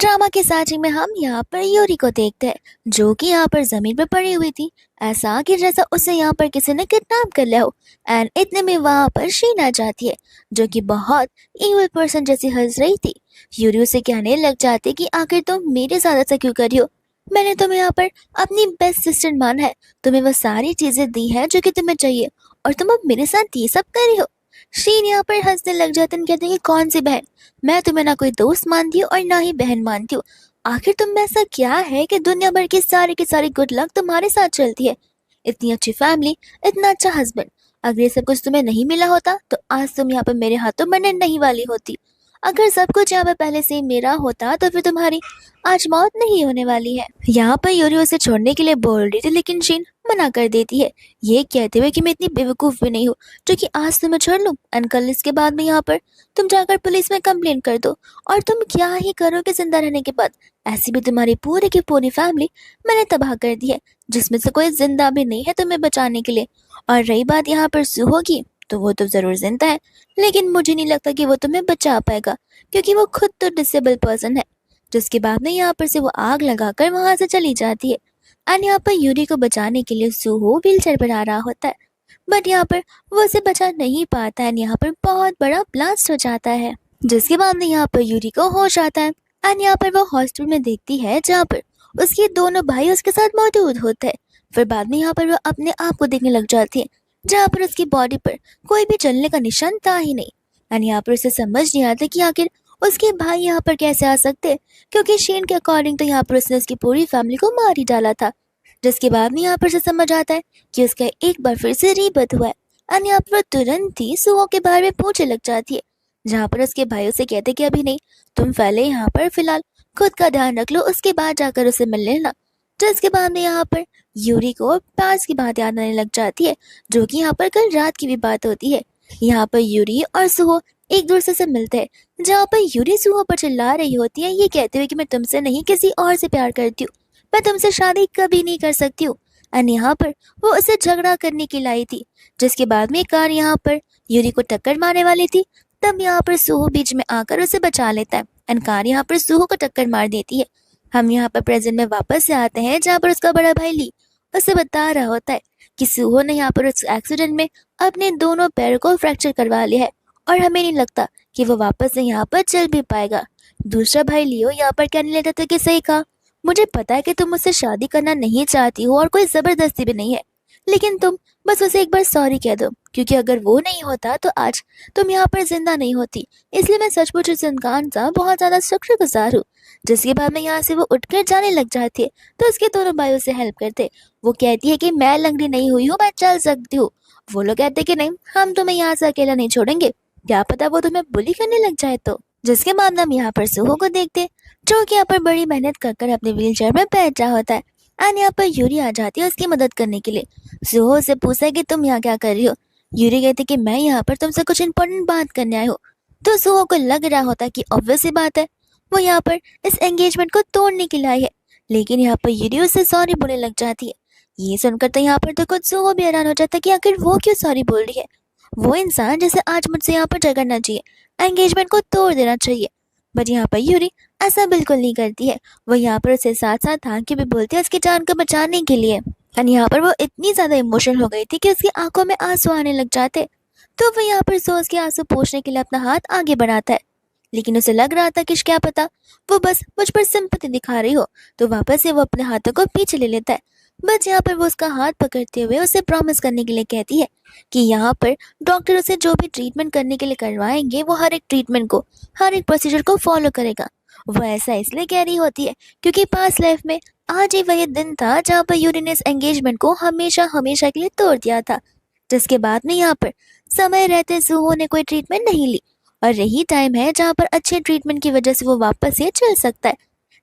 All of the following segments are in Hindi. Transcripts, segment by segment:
ड्रामा के स्टार्टिंग में हम यहाँ पर यूरी को देखते हैं जो कि यहाँ पर जमीन पर पड़ी हुई थी। ऐसा कि जैसा उसे यहाँ पर किसी ने किडनैप कर लिया हो। एंड इतने में वहाँ पर शीन आ जाती है जो कि बहुत इविल पर्सन जैसी हंस रही थी। यूरी उसे कहने लग जाती कि आखिर तुम मेरे साथ ऐसा क्यों कर रही हो। मैंने तुम्हें यहाँ पर अपनी बेस्ट सिस्टर माना है, तुम्हें वो सारी चीजें दी है जो कि तुम्हें चाहिए, और तुम अब मेरे साथ ये सब कर रही हो। शीन यहाँ पर हंसने लग जाते हैं, कहते हैं कि कौन सी बहन, मैं तुम्हें ना कोई दोस्त मानती हूँ और ना ही बहन मानती हूँ। आखिर तुम में ऐसा क्या है कि दुनिया भर की सारी गुड लक तुम्हारे साथ चलती है। इतनी अच्छी फैमिली, इतना अच्छा हस्बैंड, अगर ये सब कुछ तुम्हें नहीं मिला होता तो आज तुम यहाँ पर मेरे हाथों मरने नहीं वाली होती। अगर सब कुछ यहाँ पर पहले से ही मेरा होता तो फिर तुम्हारी आज मौत नहीं होने वाली है। यहाँ पर यूरी उसे छोड़ने के लिए बोल रही थी लेकिन शीन मना कर देती है, ये कहते हुए कि मैं इतनी बेवकूफ भी नहीं हूँ जो कि आज तुम्हें छोड़ लूँ एंड कल इसके बाद में यहाँ पर तुम जाकर पुलिस में कंप्लेन कर दो। और तुम क्या ही करोगे जिंदा रहने के बाद, ऐसी भी तुम्हारी पूरी की पूरी फैमिली मैंने तबाह कर दी है, जिसमें से कोई जिंदा भी नहीं है तुम्हें बचाने के लिए। और रही बात यहाँ पर सूहो की, तो वो तो जरूर जिंदा है लेकिन मुझे नहीं लगता कि वो तुम्हें बचा पाएगा क्योंकि वो खुद तो डिसेबल पर्सन है। जिसके बाद में यहाँ पर से वो आग लगाकर वहां से चली जाती है। एंड यहाँ पर यूरी को बचाने के लिए सूहो व्हीलचेयर पर आ रहा होता है, बट यहाँ पर वो उसे बचा नहीं पाता है। यहाँ पर बहुत बड़ा ब्लास्ट हो जाता है जिसके बाद में यहाँ पर यूरी को होश आता है। एंड यहाँ पर वो हॉस्पिटल में देखती है जहाँ पर उसके दोनों भाई उसके साथ मौजूद होते हैं। फिर बाद में यहाँ पर वो अपने आप को देखने लग जाती है जहाँ पर उसकी बॉडी पर कोई भी जलने का निशान था ही नहीं। एंड यहाँ पर उसे समझ नहीं आता कि आखिर उसके भाई यहाँ पर कैसे आ सकते, क्योंकि शीन के अकॉर्डिंग तो यहाँ पर उसने उसकी पूरी फैमिली को मार ही डाला था। जिसके बाद में यहाँ पर से समझ आता है कि उसका एक बार फिर से रीबर्थ हुआ है। एंड यहाँ पर वो तुरंत ही सुहो के बारे में पूछने लग जाती है, जहाँ पर उसके भाई उसे कहते कि अभी नहीं, तुम पहले यहाँ पर फिलहाल खुद का ध्यान रख लो, उसके बाद जाकर उसे मिल लेना। जिसके बाद में यहाँ पर यूरी को पास की बात याद आने लग जाती है जो कि यहाँ पर कल रात की भी बात होती है। यहाँ पर यूरी और सुहो एक दूसरे से मिलते हैं जहाँ पर यूरी सुहो पर चिल्ला रही होती है ये कहते हुए कि मैं तुमसे नहीं किसी और से प्यार करती हूँ, मैं तुमसे शादी कभी नहीं कर सकती हूँ। एंड यहाँ पर वो उसे झगड़ा करने की लाई थी। जिसके बाद में कार यहाँ पर यूरी को टक्कर मारने वाली थी, तब यहाँ पर सुहो बीच में आकर उसे बचा लेता है एंड कार यहाँ पर सुहो को टक्कर मार देती है। हम यहाँ पर प्रेजेंट में वापस से आते हैं जहाँ पर उसका बड़ा भाई ली उसे बता रहा होता है कि सुहो ने यहाँ पर उस एक्सीडेंट में अपने दोनों पैरों को फ्रैक्चर करवा लिया है और हमें नहीं लगता कि वो वापस से यहाँ पर चल भी पाएगा। दूसरा भाई लियो यहाँ पर कहने लगा था कि सही कहा, मुझे पता है कि तुम मुझसे शादी करना नहीं चाहती हो और कोई जबरदस्ती भी नहीं है, लेकिन तुम बस उसे एक बार सॉरी कह दो, क्योंकि अगर वो नहीं होता तो आज तुम यहाँ पर जिंदा नहीं होती। इसलिए मैं सचमुच इस इंसान का बहुत ज्यादा शुक्रगुजार हूँ। जिसके बाद में यहाँ से वो उठकर जाने लग जाती है तो उसके दोनों भाई उसे हेल्प करते। वो कहती है कि मैं लंगड़ी नहीं हुई हूँ, मैं चल सकती हूँ। वो लोग कहते कि नहीं, हम तुम्हें यहाँ से अकेला नहीं छोड़ेंगे, क्या पता वो तुम्हें बुली करने लग जाए तो। जिसके बाद में हम यहाँ पर सुहो को देखते जो कि यहाँ पर बड़ी मेहनत कर अपने व्हीलचेयर में बैठ रहा होता है। एंड यहाँ पर यूरी आ जाती है उसकी मदद करने के लिए। सुहो से पूछा कि तुम यहाँ क्या कर रही हो। यूरी कहती कि मैं यहाँ पर तुमसे कुछ इंपॉर्टेंट बात करने आई हूँ। तो सुहो को लग रहा होता कि ऑब्वियस सी बात है वो यहाँ पर इस एंगेजमेंट को तोड़ने के लिए आई है, लेकिन यहाँ पर यूरी उससे सॉरी बोलने लग जाती है। ये सुनकर तो यहाँ पर तो खुद सुहो भी हैरान हो जाता है कि आखिर वो क्यों सॉरी बोल रही है। वो इंसान जैसे आज मुझसे यहाँ पर झगड़ना चाहिए, एंगेजमेंट को तोड़ देना चाहिए, बट यहाँ पर यूरी ऐसा बिल्कुल नहीं करती है। वो यहाँ पर उसे साथ साथ थैंक यू भी बोलती है उसकी जान को बचाने के लिए। एंड यहाँ पर वो इतनी ज्यादा इमोशनल हो गई थी कि उसकी आंखों में आंसू आने लग जाते। तो वो यहाँ पर सोच के आंसू पोंछने के लिए अपना हाथ आगे बढ़ाता है, लेकिन उसे लग रहा था कि क्या पता वो बस मुझ पर सिंपैथी दिखा रही हो, तो वापस से वो अपने हाथों को पीछे ले लेता है। बस यहाँ पर वो उसका हाथ पकड़ते हुए उसे प्रॉमिस करने के लिए कहती है कि यहाँ पर डॉक्टर उसे जो भी ट्रीटमेंट करने के लिए करवाएंगे वो हर एक ट्रीटमेंट को, हर एक प्रोसीजर को फॉलो करेगा। वो ऐसा इसलिए कह रही होती है क्योंकि पास्ट लाइफ में आज ही वही दिन था जहाँ पर यूरी ने इस एंगेजमेंट को हमेशा हमेशा के लिए तोड़ दिया था। जिसके बाद में यहाँ पर समय रहते सुहो ने कोई ट्रीटमेंट नहीं ली और यही टाइम है जहाँ पर अच्छे ट्रीटमेंट की वजह से वो वापस से चल सकता है,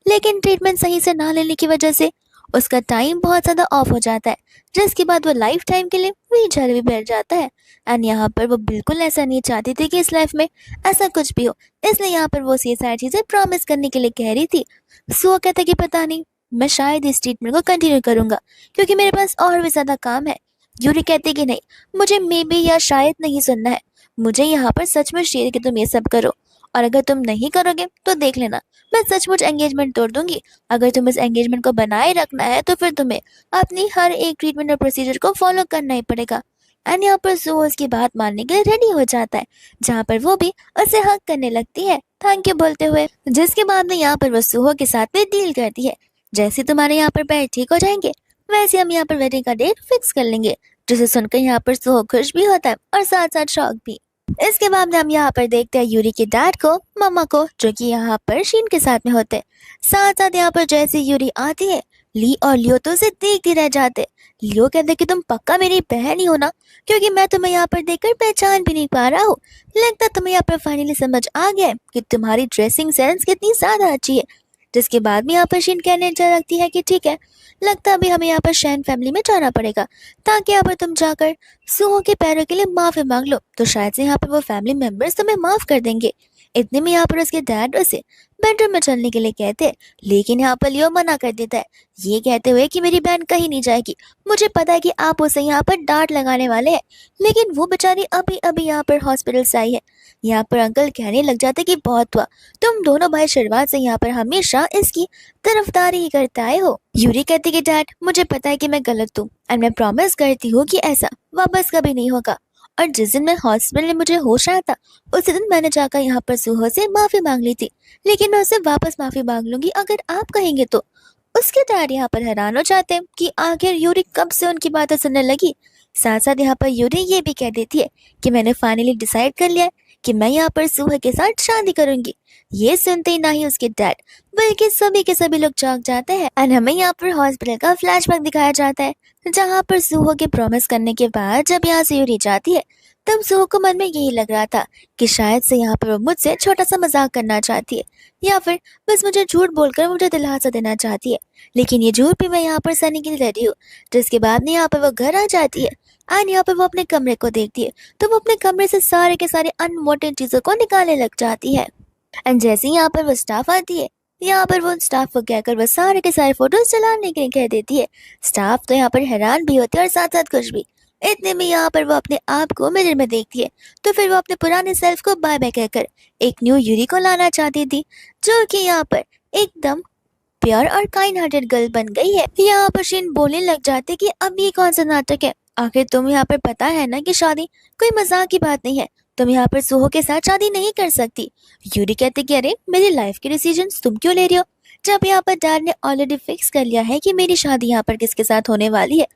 लेकिन ट्रीटमेंट सही से ना लेने की वजह से उसका टाइम बहुत ज्यादा ऑफ हो जाता है, जिसके बाद वो लाइफ टाइम के लिए व्हीलचेयर भी बैठ जाता है। एंड यहाँ पर वो बिल्कुल ऐसा नहीं चाहती थी कि इस लाइफ में ऐसा कुछ भी हो, इसलिए यहाँ पर वो ये सारी चीजें प्रॉमिस करने के लिए कह रही थी। सो कहता कि पता नहीं, मैं शायद इस ट्रीटमेंट को कंटिन्यू करूंगा क्योंकि मेरे पास और भी ज्यादा काम है। यूरी कहती कि नहीं, मुझे मे बी या शायद नहीं सुनना है, मुझे यहाँ पर सच में चाहिए कि तुम ये सब करो और अगर तुम नहीं करोगे तो देख लेना, मैं सचमुच एंगेजमेंट तोड़ दूंगी। अगर तुम इस एंगेजमेंट को बनाए रखना है तो फिर तुम्हें अपनी हर एक ट्रीटमेंट और प्रोसीजर को फॉलो करना ही पड़ेगा। एंड यहाँ पर सुहो उसकी बात मानने के लिए रेडी हो जाता है, जहाँ पर वो भी उसे हक करने लगती है थैंक यू बोलते हुए। जिसके बाद में यहाँ पर वो सुहो के साथ में डील करती है, जैसे तुम्हारे यहाँ पर पैर ठीक हो जाएंगे वैसे हम यहाँ पर वेडिंग का डेट फिक्स कर लेंगे। जिसे सुनकर यहाँ पर सुहो खुश भी होता है और साथ साथ शौक भी। इसके बाद में हम यहाँ पर देखते हैं यूरी के डैड को, मम्मा को, जो कि यहाँ पर शीन के साथ में होते हैं। साथ साथ यहाँ पर जैसे यूरी आती है, ली और लियो तो उसे देखते रह जाते। लियो कहते कि तुम पक्का मेरी बहन ही हो ना, क्योंकि मैं तुम्हें यहाँ पर देखकर पहचान भी नहीं पा रहा हूँ। लगता तुम्हें यहाँ पर फाइनली समझ आ गया है कि तुम्हारी ड्रेसिंग सेंस कितनी ज्यादा अच्छी है। जिसके बाद में यहाँ पर शीन कहने लगती है कि ठीक है, लगता अभी हमें यहाँ पर शैन फैमिली में जाना पड़ेगा, ताकि यहाँ पर तुम जाकर सुहो के पैरों के लिए माफी मांग लो, तो शायद से यहाँ पर वो फैमिली मेंबर्स तुम्हें माफ कर देंगे। इतने में यहाँ पर उसके डैड उसे बेडरूम में चलने के लिए कहते हैं, लेकिन यहाँ पर लियो मना कर देता है, ये कहते हुए कि मेरी बहन कहीं नहीं जाएगी। मुझे पता है कि आप उसे यहाँ पर डांट लगाने वाले हैं, लेकिन वो बेचारी अभी अभी यहाँ पर हॉस्पिटल से आई है। यहाँ पर अंकल कहने लग जाते कि बहुत हुआ, तुम दोनों भाई शुरुआत से यहाँ पर हमेशा इसकी तरफदारी ही करते आए हो। यूरी कहती कि डैड मुझे पता है कि मैं गलत हूँ, एंड मैं प्रॉमिस करती हूँ कि ऐसा वापस कभी नहीं होगा। और जिस दिन मैं हॉस्पिटल में मुझे होश आया था, उसी दिन मैंने जाकर यहाँ पर सुहो से माफी मांग ली थी, लेकिन मैं उससे वापस माफी मांग लूंगी अगर आप कहेंगे तो। उसके डैड यहाँ पर हैरान हो जाते हैं कि आखिर यूरी कब से उनकी बातें सुनने लगी। साथ साथ यहाँ पर यूरी ये भी कह देती है कि मैंने फाइनली डिसाइड कर लिया है कि मैं यहाँ पर सुहा के साथ शादी करूंगी। ये सुनते ही ना ही उसके डैड बल्कि सभी के सभी लोग चौंक जाते हैं। और हमें यहाँ पर हॉस्पिटल का फ्लैशबैक दिखाया जाता है, जहाँ पर सुहो के प्रॉमिस करने के बाद जब यहाँ से यूरी जाती है, तब सुहो को मन में यही लग रहा था कि शायद से यहाँ पर वो मुझसे छोटा सा मजाक करना चाहती है, या फिर बस मुझे झूठ बोलकर मुझे दिलासा देना चाहती है। लेकिन ये झूठ भी मैं यहाँ पर सहने के लिए रेडी हूँ। जिसके बाद में यहाँ पर वो घर आ जाती है, एंड यहाँ पर वो अपने कमरे को देखती है, तो वो अपने कमरे से सारे के सारे अनवांटेड चीजों को निकालने लग जाती है। एंड जैसे ही यहाँ पर वो स्टाफ आती है, यहाँ पर वो स्टाफ को कहकर वो सारे के सारे फोटोज चलाने के लिए कह देती है। स्टाफ तो यहाँ पर हैरान भी होती है और साथ साथ खुश भी। इतने में यहाँ पर वो अपने आप को मिरर में देखती है, तो फिर वो अपने पुराने सेल्फ को बाय बाय कहकर एक न्यू यूरी को लाना चाहती थी, जो कि यहाँ पर एकदम प्योर और काइंड हार्टेड गर्ल बन गई है। यहाँ पर शीन बोलने लग जाते कि अब ये कौन सा नाटक है, आखिर तुम यहाँ पर पता है ना कि शादी कोई मजाक की बात नहीं है, तुम यहाँ पर सुहो के साथ शादी नहीं कर सकती। यूरी कहते कि अरे मेरी लाइफ के डिसीजंस तुम क्यों ले रही हो, जब यहाँ पर डैड ने ऑलरेडी फिक्स कर लिया है कि मेरी शादी यहाँ पर किसके साथ होने वाली है,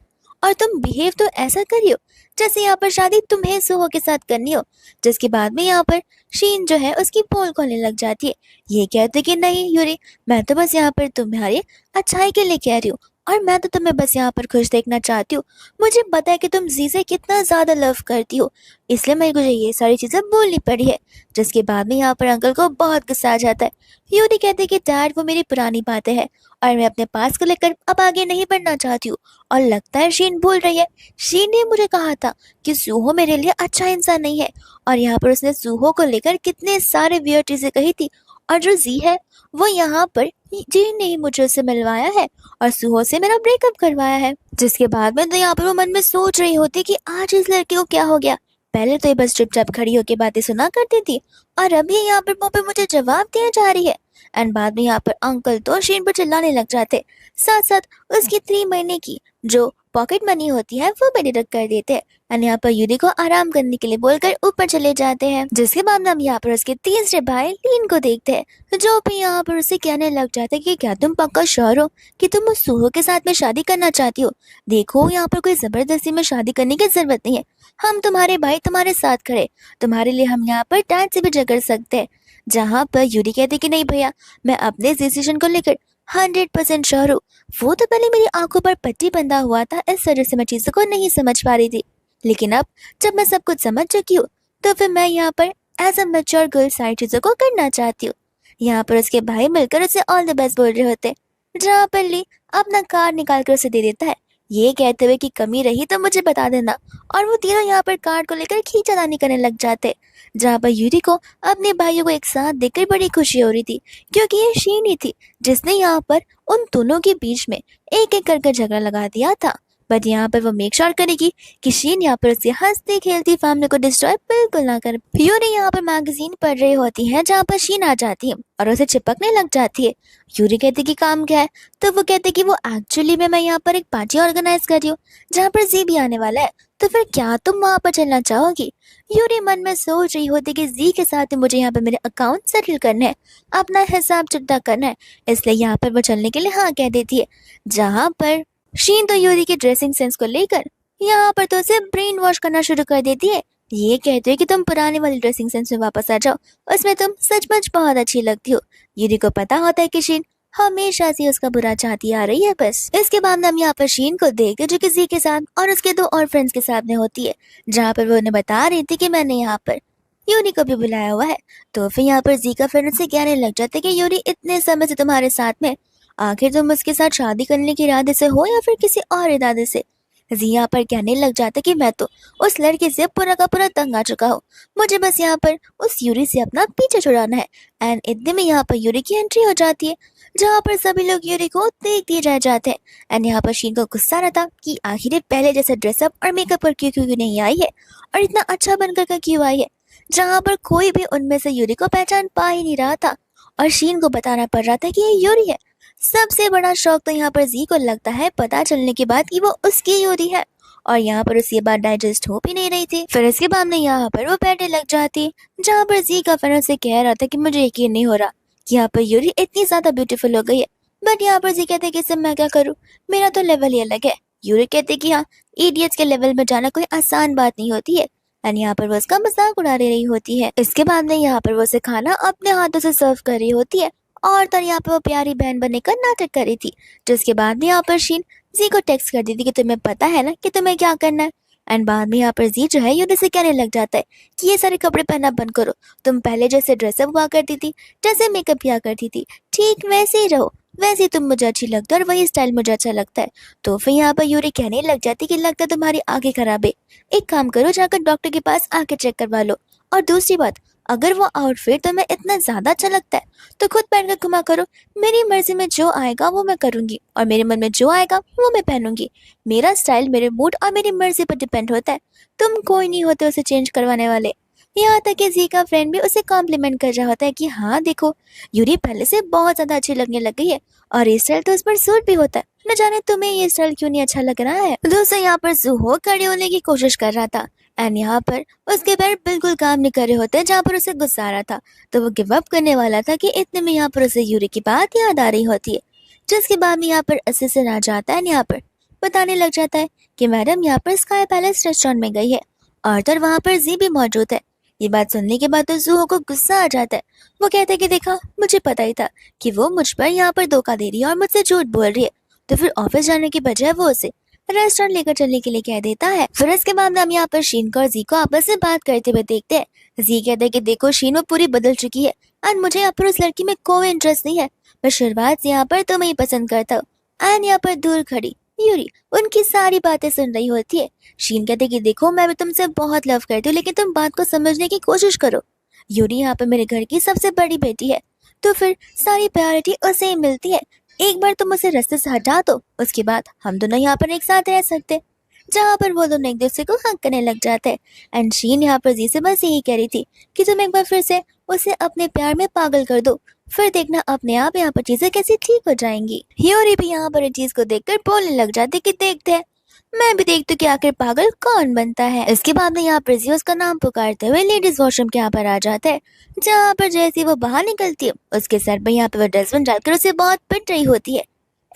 और तुम बिहेव तो ऐसा करियो जैसे यहाँ पर शादी तुम्हें सुहो के साथ करनी हो। जिसके बाद में यहाँ पर शीन जो है उसकी पोल खोलने लग जाती है। ये कहते कि नहीं यूरी, मैं तो बस यहाँ पर तुम्हारी अच्छाई के लिए कह रही हूँ, और मैं तो तुम्हें बस यहाँ पर खुश देखना चाहती हूँ। मुझे पता है कि तुम जी से कितना ज्यादा लव करती हो, इसलिए मुझे ये सारी चीजें बोलनी पड़ी है। जिसके बाद में यहाँ पर अंकल को बहुत गुस्सा आ जाता है। यूरी कहते कि डैड वो मेरी पुरानी बातें हैं, और मैं अपने पास को लेकर अब आगे नहीं बढ़ना चाहती हूँ, और लगता है शीन भूल रही है। शीन ने मुझे कहा था कि सूहो मेरे लिए अच्छा इंसान नहीं है, और यहाँ पर उसने सूहो को लेकर कितने सारे वियर्ड चीजें कही थी, और जो जी है वो यहाँ पर जी ने ही मुझे उससे मिलवाया है और सूहो से मेरा ब्रेकअप करवाया है। जिसके बाद में तो यहाँ पर वो मन में सोच रही होती कि आज इस लड़के को क्या हो गया। पहले तो ये बस चुपचाप खड़ी होकर बातें सुना करती थी, और अब ये यहाँ पर मुंह पे मुझे जवाब दिया जा रही है। एंड बाद में यहाँ पर अंकल तो शीन पर चिल्लाने लग जाते, साथ साथ उसकी 3 महीने की जो पॉकेट मनी होती है वो भी डिडक्ट कर देते हैं। एंड यहाँ पर यूरी को आराम करने के लिए बोलकर ऊपर चले जाते हैं। जिसके बाद में हम यहाँ पर उसके तीसरे भाई लीन को देखते हैं, जो भी यहाँ पर उसे कहने लग जाते हैं कि क्या तुम पक्का श्योर हो कि तुम उस सूहो के साथ में शादी करना चाहती हो। देखो यहाँ पर कोई जबरदस्ती में शादी करने की जरूरत नहीं है, हम तुम्हारे भाई तुम्हारे साथ खड़े, तुम्हारे लिए हम यहाँ पर डैड से भी झगड़ सकते हैं। जहाँ पर यूरी कहती कि नहीं भैया, मैं अपने डिसीजन को लेकर 100% श्योर हूँ। वो तो पहले मेरी आंखों पर पट्टी बंधा हुआ था, इस वजह से मैं चीजों को नहीं समझ पा रही थी, लेकिन अब जब मैं सब कुछ समझ चुकी हूँ तो फिर मैं यहाँ पर एज अ मैच्योर गर्ल सारी चीजों को करना चाहती हूँ। यहाँ पर उसके भाई मिलकर उसे ऑल द बेस्ट बोल रहे होते, जहाँ पर ली अपना कार्ड निकाल कर उसे दे देता है, ये कहते हुए कि कमी रही तो मुझे बता देना। और वो तीनों यहाँ पर कार्ड को लेकर खींचातानी करने लग जाते, जहाँ पर यूरी को अपने भाइयों को एक साथ देखकर बड़ी खुशी हो रही थी, क्योंकि ये शीन ही थी जिसने यहाँ पर उन दोनों के बीच में एक एक करके झगड़ा लगा दिया था। बट यहाँ पर वो मेक श्योर करेगी कि शीन यहाँ पर उसकी हंसती खेलती फैमिली को डिस्ट्रॉय बिल्कुल ना करे। यूरी यहाँ पर मैगजीन पढ़ रही होती है जहाँ पर शीन आ जाती है और उसे चिपकने लग जाती है। यूरी कहती कि काम क्या है, तो वो कहते कि वो एक्चुअली में मैं यहाँ पर एक पार्टी ऑर्गेनाइज कर रही हूँ जहाँ पर जी भी आने वाला है, तो फिर क्या तुम वहाँ पर चलना चाहोगी। यूरी मन में सोच रही होती कि जी के साथ मुझे यहाँ पर मेरे अकाउंट सेटल करना है, अपना हिसाब चुकता करना है, इसलिए यहाँ पर वो चलने के लिए हाँ कह देती है। जहाँ पर शीन तो यूरी के ड्रेसिंग सेंस को लेकर यहाँ पर तो उसे ब्रेन वॉश करना शुरू कर देती है। ये कहते हैं कि तुम पुराने वाली ड्रेसिंग सेंस में वापस आ जाओ, उसमें तुम सचमुच बहुत अच्छी लगती हो। यूरी को पता होता है कि शीन हमेशा से उसका बुरा चाहती आ रही है। बस इसके बाद हम यहाँ पर शीन को देखते जो किसी के साथ और उसके दो और फ्रेंड्स के साथ में होती है, जहाँ पर वो उन्हें बता रही थी कि मैंने यहाँ पर यूरी को भी बुलाया हुआ है। तो फिर यहाँ पर जी का फ्रेंड से कहने लग जाते कि यूरी इतने समय से तुम्हारे साथ में, आखिर तुम उसके साथ शादी करने के इरादे से हो या फिर किसी और इरादे से। जी यहाँ पर कहने लग जाता कि मैं तो उस लड़के से पूरा का पूरा तंग आ चुका हूँ, मुझे बस यहाँ पर उस यूरी से अपना पीछे छुड़ाना है। एंड इतने में यहाँ पर यूरी की एंट्री हो जाती है, जहाँ पर सभी लोग यूरी को देख दिए रह जाते हैं। एंड यहाँ पर शीन को गुस्सा रहता कि आखिर ये पहले जैसे ड्रेसअप और मेकअप पर क्यों क्यों नहीं आई है और इतना अच्छा बनकर क्यों आई है, जहाँ पर कोई भी उनमें से यूरी को पहचान पा ही नहीं रहा था। और शीन को बताना पड़ रहा था कि ये यूरी है। सबसे बड़ा शौक तो यहाँ पर जी को लगता है पता चलने के बाद कि वो उसकी यूरी है, और यहाँ पर उसे ये बात डाइजेस्ट हो भी नहीं रही थी। फिर इसके बाद में यहाँ पर वो बैठने लग जाती, जहाँ पर जी का फ्रेंड से कह रहा था कि मुझे यकीन नहीं हो रहा कि यहाँ पर यूरी इतनी ज्यादा ब्यूटीफुल हो गई है। बट यहाँ पर जी कहते कि इससे मैं क्या करूँ, मेरा तो लेवल ही अलग है। यूरी कहते कि हाँ, इडियट्स के लेवल में जाना कोई आसान बात नहीं होती है। एंड यहाँ पर वो उसका मजाक उड़ा रही होती है। इसके बाद में यहाँ पर वो उसे खाना अपने हाथों से सर्व कर रही होती है, और तो यहाँ पर वो प्यारी बहन बनने का नाटक कर रही थी। जिसके बाद में यहाँ पर शीन जी को टेक्स्ट कर दी थी कि तुम्हें पता है ना कि तुम्हें क्या करना है। एंड बाद में यहाँ पर जी जो है यूरी से कहने लग जाता है कि ये सारे कपड़े पहनना बंद करो, तुम पहले जैसे ड्रेसअप हुआ करती थी, जैसे मेकअप किया करती थी, ठीक वैसे ही रहो, वैसे ही तुम मुझे अच्छी लगता है और वही स्टाइल मुझे अच्छा लगता है। तो फिर यहाँ पर यूरी कहने लग जाती कि लगता है तुम्हारी आंखें खराब है, एक काम करो जाकर डॉक्टर के पास आंखें चेक करवा लो। और दूसरी बात, अगर वो आउटफिट तुम्हें इतना ज्यादा अच्छा लगता है तो खुद पहन कर घुमा करो, मेरी मर्जी में जो आएगा वो मैं करूंगी और मेरे मन में जो आएगा वो मैं पहनूंगी। मेरा स्टाइल मेरे मूड और मेरी मर्जी पर डिपेंड होता है, तुम कोई नहीं होते उसे चेंज करवाने वाले। यहाँ तक कि जी का फ्रेंड भी उसे कॉम्प्लीमेंट कर रहा होता है कि हाँ देखो, यूरी पहले से बहुत ज्यादा अच्छी लगने लग गई है और ये स्टाइल तो उस पर सूट भी होता है, न जाने तुम्हें ये स्टाइल क्यों नहीं अच्छा लग रहा है। दोस्तों यहाँ पर जुहो खड़े होने की कोशिश कर रहा था, एंड यहाँ पर उसके पैर बिल्कुल काम नहीं कर रहे होते, जहाँ पर उसे गुस्सा आ रहा था, तो वो गिव अप करने वाला था कि इतने में यहाँ पर उसे यूरी की बात याद आ रही होती है। जिसके बाद में यहाँ पर असिस्टेंट आ जाता है, यहाँ पर बताने लग जाता है कि मैडम यहाँ पर स्काई पैलेस रेस्टोरेंट में गई है और तो वहाँ पर जी भी मौजूद है। ये बात सुनने के बाद तो जुहो को गुस्सा आ जाता है। वो कहता है कि देखा, मुझे पता ही था कि वो मुझ पर यहाँ पर धोखा दे रही है और मुझसे झूठ बोल रही है, तो फिर ऑफिस जाने की बजाय वो उसे रेस्टोरेंट लेकर चलने के लिए कह देता है। फिर इसके बाद हम यहाँ पर शीन को और जी को आपस में बात करते हुए देखते हैं। जी कहता है कि देखो शीन, वो पूरी बदल चुकी है और मुझे यहाँ पर उस लड़की में कोई इंटरेस्ट नहीं है, मैं शुरुआत से यहाँ पर तुम्हें ही पसंद करता हूँ। एंड यहाँ पर दूर खड़ी यूरी उनकी सारी बातें सुन रही होती है। शीन कहते कि देखो, मैं भी तुमसे बहुत लव करती हूँ, लेकिन तुम बात को समझने की कोशिश करो। यूरी यहाँ पर मेरे घर की सबसे बड़ी बेटी है, तो फिर सारी प्रायोरिटी उसे ही मिलती है। एक बार तुम उसे रास्ते से हटा दो, उसके बाद हम दोनों यहाँ पर एक साथ रह सकते। जहाँ पर वो दोनों एक दूसरे को हक करने लग जाते हैं। एंड शीन यहाँ पर जी से बस यही कह रही थी कि तुम एक बार फिर से उसे अपने प्यार में पागल कर दो, फिर देखना अपने आप यहाँ पर चीजें कैसी ठीक हो जाएंगी। ह्योरी भी यहाँ पर इस चीज को देखकर बोलने लग जाती कि देखते हैं, मैं भी देखती हूँ कि आखिर पागल कौन बनता है। इसके बाद में यहाँ पर जी उसका नाम पुकारते हुए लेडीज वॉशरूम के यहाँ पर आ जाता है, जहाँ पर जैसे वो बाहर निकलती है उसके सर पर यहाँ पर वो डस्टबिन डालकर उसे बहुत पिट रही होती है।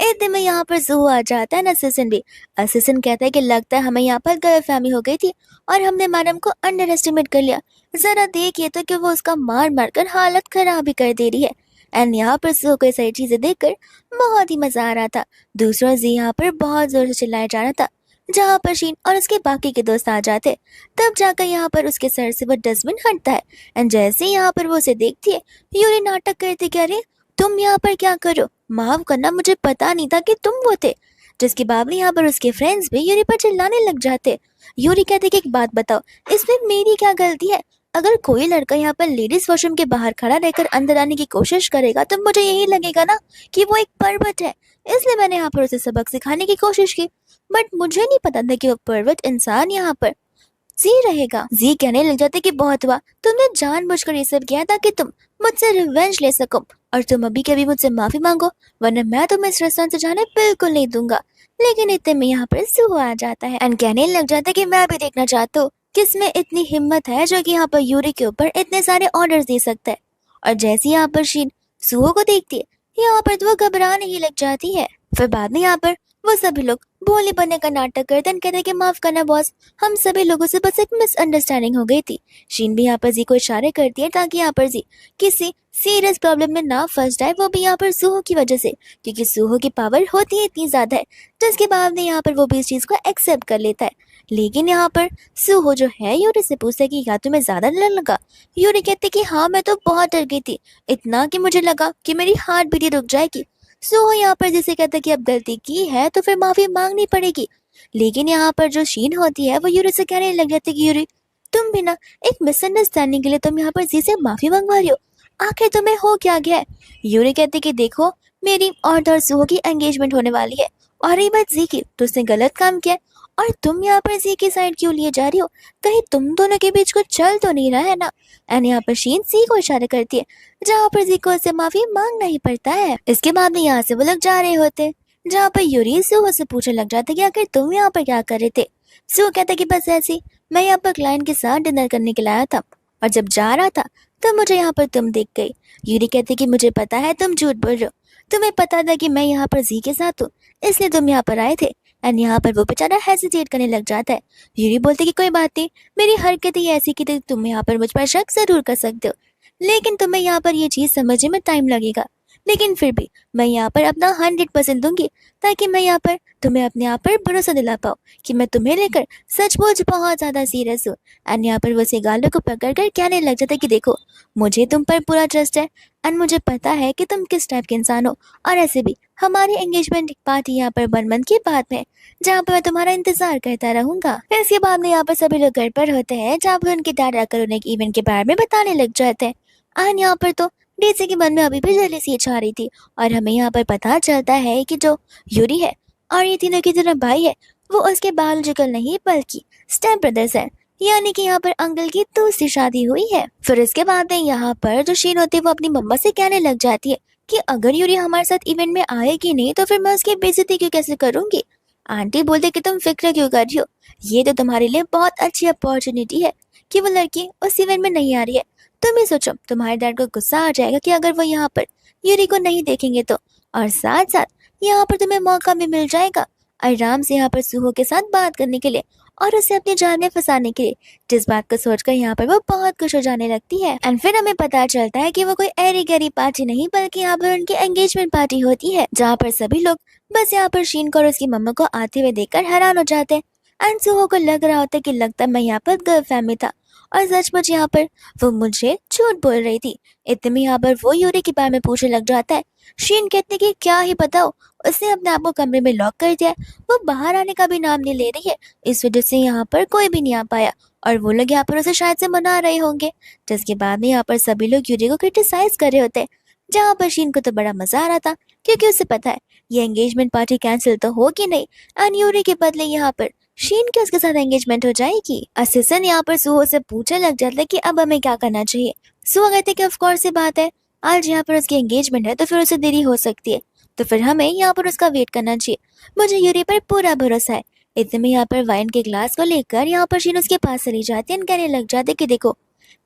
इतने में यहाँ पर जू आ जाता है, असिस्टेंट भी। असिस्टेंट कहता है कि लगता है हमें यहाँ पर गलतफहमी हो गई थी और हमने मैडम को अंडर एस्टिमेट कर लिया, जरा देखिए तो कि वो उसका मार मार कर हालत खराब ही कर दे रही है। एंड यहाँ पर जू को सारी चीजें देखकर बहुत ही मजा आ रहा था। दूसरा जी यहाँ पर बहुत जोर से चिल्लाया जा रहा था, जहाँ पर शीन और उसके बाकी के दोस्त आ जाते, तब जाकर यहाँ पर उसके सर से वो डस्टबिन हटता है। एंड जैसे ही यहाँ पर वो उसे देखती है, यूरी नाटक करती कि अरे तुम यहाँ पर क्या करो, माफ करना, मुझे पता नहीं था कि तुम वो थे। जिसके बाद में यहाँ पर उसके फ्रेंड्स भी यूरी पर चिल्लाने लग जाते। यूरी कहते कि एक बात बताओ, इसमें मेरी क्या गलती है, अगर कोई लड़का यहाँ पर लेडीज वॉशरूम के बाहर खड़ा रहकर अंदर आने की कोशिश करेगा तो मुझे यही लगेगा ना कि वो एक परवट है, इसलिए मैंने यहाँ पर उसे सबक सिखाने की कोशिश की। बट मुझे नहीं पता था कि वो परवट इंसान यहाँ पर जी रहेगा। जी कहने लग जाते कि बहुत हुआ, तुमने जानबूझकर ये सब किया ताकि तुम मुझसे रिवेंज ले सको, और तुम अभी के अभी मुझसे माफी मांगो, वरना मैं तुम्हें इस रेस्टोरेंट से जाने बिल्कुल नहीं दूंगा। लेकिन इतने में यहाँ पर सू आ जाता है एंड कहने लग जाता है कि मैं भी देखना चाहता हूँ किसमें इतनी हिम्मत है जो कि यहाँ पर यूरी के ऊपर इतने सारे ऑर्डर्स दे सकता है। और जैसे यहाँ पर शीन सुहो को देखती है, यहाँ पर तो वो घबराने ही लग जाती है। फिर बाद में यहाँ पर वो सभी लोग भोले बनने का नाटक करते हैं, कहते हैं कि माफ करना बॉस, हम सभी लोगों से बस एक मिसअंडरस्टैंडिंग हो गई थी। शीन भी यहाँ पर जी को इशारे करती है ताकि यहाँ पर जी किसी सीरियस प्रॉब्लम में ना फंस जाए, वो भी यहाँ पर सुहो की वजह से, क्योंकि सुहो की पावर होती है इतनी ज्यादा है, जिसके बाद में यहाँ पर वो भी इस चीज को एक्सेप्ट कर लेता है। लेकिन यहाँ पर सुहो जो है यूरी से पूछता है कि क्या तुम्हें ज्यादा डर लगा। यूरी कहती कि हाँ मैं तो बहुत डर गई थी, इतना कि मुझे लगा कि मेरी हार्ट बीट ही रुक जाएगी। सुहो यहाँ पर जिसे कहता है कि अब गलती की है तो फिर माफी मांगनी पड़ेगी। लेकिन यहाँ पर जो शीन होती है वो यूरी से कहने लग जाती है कि यूरी तुम भी ना एक मिसअंडरस्टैंडिंग के लिए तुम यहाँ पर जी से माफी मंगवा रही हो, आखिर तुम्हें हो क्या गया है। यूरी कहती कि देखो मेरी और सुहो की एंगेजमेंट होने वाली है, और रही बात जी की तो उसने गलत काम किया है, और तुम यहाँ पर जी की साइड क्यों लिए जा रही हो, कहीं तुम दोनों के बीच कुछ चल तो नहीं रहा है ना। एंड यहाँ पर शीन सी को इशारा करती है, जहाँ पर जी को उससे माफी मांगना ही पड़ता है। इसके बाद में यहाँ से वो लोग जा रहे होते, जहाँ पर यूरी सुहो से पूछने लग जाता है कि आखिर तुम यहाँ पर क्या कर रहे थे। सुहो कहता है कि बस ऐसे ही, मैं यहाँ पर क्लाइंट के साथ डिनर करने के लिए आया था, और जब जा रहा था तब मुझे यहाँ पर तुम दिख गई। यूरी कहती कि मुझे पता है तुम झूठ बोल रहे हो, तुम्हें पता था कि मैं यहाँ पर जी के साथ हूँ, इसलिए तुम यहाँ पर आए थे। एंड यहाँ पर वो बेचारा हेजिटेट करने लग जाता है। यूरी बोलती कि कोई बात नहीं, मेरी हरकत ही ऐसी की थी, तुम यहाँ पर मुझ पर शक जरूर कर सकते हो, लेकिन तुम्हें यहाँ पर ये चीज समझने में टाइम लगेगा, लेकिन फिर भी मैं यहाँ पर अपना 100% दूंगी, ताकि मैं यहाँ पर तुम्हें अपने आप पर भरोसा दिला पाऊँ कि मैं तुम्हें लेकर सचमुच बहुत ज्यादा सीरियस हूँ। एंड यहाँ पर वो उसे गालों को पकड़ कर कहने लग जाता है कि देखो मुझे तुम पर पूरा ट्रस्ट है, एंड मुझे पता है कि तुम किस टाइप के इंसान हो, और ऐसे भी हमारी एंगेजमेंट पार्टी यहाँ पर 1 मंथ के बाद में, जहाँ पर मैं तुम्हारा इंतजार करता रहूंगा। फिर इसके बाद में यहाँ पर सभी लोग घर पर होते हैं, जहाँ पर उनके डैड आकर उन्हें इवेंट के बारे में बताने लग जाते हैं। एंड यहाँ पर तो डीजे के मन में अभी भी जेलसी छा रही थी, और हमें यहाँ पर पता चलता है कि जो यूरी है और ये तीनों के जो भाई है वो उसके बायोलॉजिकल नहीं बल्कि स्टेप ब्रदर्स हैं, यानी कि यहाँ पर अंकल की दूसरी शादी हुई है। फिर इसके बाद में यहाँ पर जो शीन होती है वो अपनी मम्मा से कहने लग जाती है कि अगर यूरी हमारे साथ इवेंट में आएगी नहीं तो फिर मैं उसकी बेइज्जती क्यों कैसे करूंगी। आंटी बोलते कि तुम फिक्र क्यों कर रही हो, ये तो तुम्हारे लिए बहुत अच्छी अपॉर्चुनिटी है कि वो लड़की उस इवेंट में नहीं आ रही है। तुम ही सोचो तुम्हारे डैड को गुस्सा आ जाएगा कि अगर वो यहाँ पर यूरी को नहीं देखेंगे तो, और साथ साथ यहाँ पर तुम्हें मौका भी मिल जाएगा आराम से यहाँ पर सुहो के साथ बात करने के लिए और उसे अपने जाल में फंसाने के लिए, जिस बात को सोचकर यहाँ पर वो बहुत खुश हो जाने लगती है। एंड फिर हमें पता चलता है कि वो कोई ऐरी गैरी पार्टी नहीं बल्कि यहाँ पर उनकी एंगेजमेंट पार्टी होती है, जहाँ पर सभी लोग बस यहाँ पर शीन को और उसकी मम्मा को आते हुए देखकर हैरान हो जाते हैं। एंड सुहो को लग रहा होता है कि लगता मैं यहाँ पर गर्लफ्रेंड में था, और सचमुच यहाँ पर वो मुझे झूठ बोल रही थी। इतने में यहाँ पर वो यूरी के बारे में पूछने लग जाता है। शीन कहते कि क्या ही बताओ, उसने अपने आप को कमरे में लॉक कर दिया, वो बाहर आने का भी नाम नहीं ले रही है, इस वजह से यहाँ पर कोई भी नहीं आ पाया, और वो लोग यहाँ पर उसे शायद से मना रहे होंगे। जिसके बाद में यहाँ पर सभी लोग यूरी को क्रिटिसाइज कर रहे होते हैं, जहाँ पर शीन को तो बड़ा मजा आ रहा था क्योंकि उसे पता है ये एंगेजमेंट पार्टी कैंसिल तो होगी नहीं, एंड यूरी के बदले यहाँ पर शीन की उसके साथ एंगेजमेंट हो जाएगी। असिस्टेंट यहाँ पर सुहो से पूछने लग जाता है कि अब हमें क्या करना चाहिए। सुहो कहते कि ऑफ कोर्स ये बात है, आज यहाँ पर उसकी एंगेजमेंट है तो फिर उसे देरी हो सकती है, तो फिर हमें यहाँ पर उसका वेट करना चाहिए, मुझे यूरी पर पूरा भरोसा है। इतने में यहाँ पर वाइन के ग्लास को लेकर यहाँ पर शीन उसके पास चली जाती है, कहने लग जाते कि देखो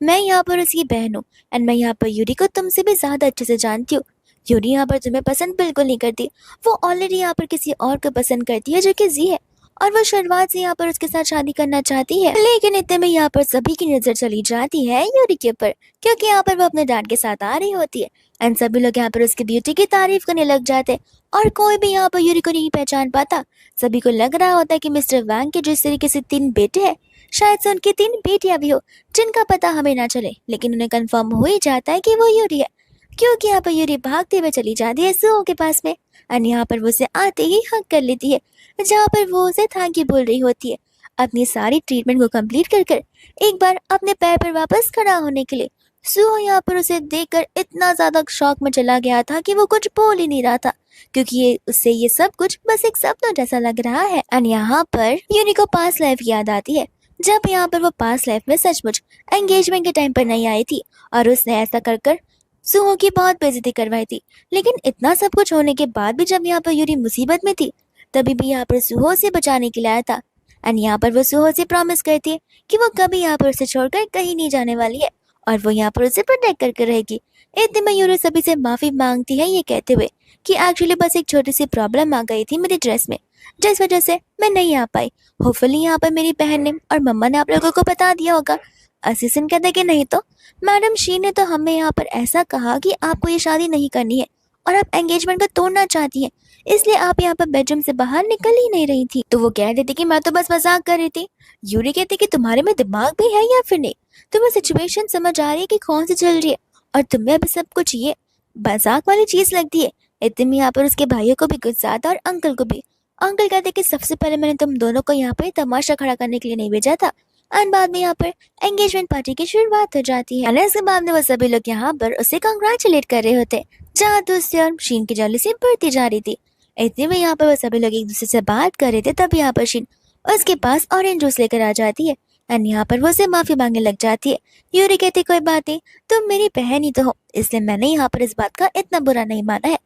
मैं यहाँ पर उसकी बहन हूँ, एंड मैं यहाँ पर यूरी को तुमसे भी ज्यादा अच्छे से जानती हूँ। यूरी यहाँ पर तुम्हें पसंद बिल्कुल नहीं करती, वो ऑलरेडी यहाँ पर किसी और को पसंद करती है जो कि जी है, और वो शुरुआत से यहाँ पर उसके साथ शादी करना चाहती है। लेकिन इतने में यहाँ पर सभी की नजर चली जाती है यूरी के ऊपर, क्योंकि यहाँ पर वो अपने डैड के साथ आ रही होती है, एंड सभी लोग यहाँ पर उसकी ब्यूटी की तारीफ करने लग जाते हैं, और कोई भी यहाँ पर यूरी को नहीं पहचान पाता। सभी को लग रहा होता है कि मिस्टर वैंग के जिस तरीके से 3 बेटे हैं, शायद से उनकी 3 बेटियां भी हो जिनका पता हमें ना चले, लेकिन उन्हें कंफर्म हो ही जाता है कि वो यूरी है, क्योंकि यहाँ पर यूरी भागते हुए चली जाती है सुहो के पास में, एंड यहाँ पर वो उसे आते ही हक कर लेती है, जहाँ पर वो उसे थैंक यू बोल रही होती है। अपनी सारी ट्रीटमेंट को कंप्लीट कर एक बार अपने पैर पर वापस खड़ा होने के लिए सुहो यहाँ पर उसे देखकर इतना ज्यादा शॉक में चला गया था कि वो कुछ बोल ही नहीं रहा था, क्योंकि ये सब कुछ बस एक सपना जैसा लग रहा है। एंड यहाँ पर यूरी को पास्ट लाइफ याद आती है, जब यहाँ पर वो पास्ट लाइफ में सचमुच एंगेजमेंट के टाइम पर नहीं आई थी और उसने ऐसा कर सुहो की बहुत बेइज्जती करवाई थी। लेकिन इतना सब कुछ होने के बाद भी जब यहाँ पर यूरी मुसीबत में थी, तभी भी यहाँ पर सुहो से बचाने के लिए आया था। एंड यहाँ पर वो सुहो से प्रॉमिस करती है कि वो कभी यहाँ पर उसे छोड़कर कहीं नहीं जाने वाली है और वो यहाँ पर उसे प्रोटेक्ट करके रहेगी। इतने में यूरी सभी से माफी मांगती है, ये कहते हुए कि एक्चुअली बस एक छोटी सी प्रॉब्लम आ गई थी मेरी ड्रेस में, जिस वजह से मैं नहीं आ पाई। होपफुली यहाँ पर मेरी बहन ने और मम्मा ने आप लोगों को बता दिया होगा। असिस्टेंट कहते कि नहीं तो मैडम शी ने तो हमें यहाँ पर ऐसा कहा कि आपको ये शादी नहीं करनी है और आप एंगेजमेंट को तोड़ना चाहती हैं, इसलिए आप यहाँ पर बेडरूम से बाहर निकल ही नहीं रही थी। तो वो कह देती कि मैं तो बस मजाक कर रही थी। यूरी कहती कि तुम्हारे में दिमाग भी है या फिर नहीं, तुम्हें सिचुएशन समझ आ रही है कि कौन सी चल रही है और तुम्हें अभी सब कुछ ये मजाक वाली चीज लगती है। इतने में यहाँ पर उसके भाइयों को भी गुस्सा आता और अंकल को भी। अंकल कहते कि सबसे पहले मैंने तुम दोनों को यहाँ पर तमाशा खड़ा करने के लिए नहीं भेजा था, और बाद में यहाँ पर एंगेजमेंट पार्टी की शुरुआत हो जाती है। इसके बाद में वो सभी लोग यहाँ पर उसे कंग्रेचुलेट कर रहे होते, जहाँ दूसरी और शीन की जेलसी बढ़ती जा रही थी। इतने में यहाँ पर वो सभी लोग एक दूसरे से बात कर रहे थे, तब यहाँ पर शीन उसके पास ऑरेंज जूस लेकर आ जाती है एंड यहाँ पर वो उसे माफी मांगने लग जाती है। यूरी कहती कोई बात नहीं, तुम मेरी बहन ही तो हो, इसलिए मैंने यहाँ पर इस बात का इतना बुरा नहीं माना है।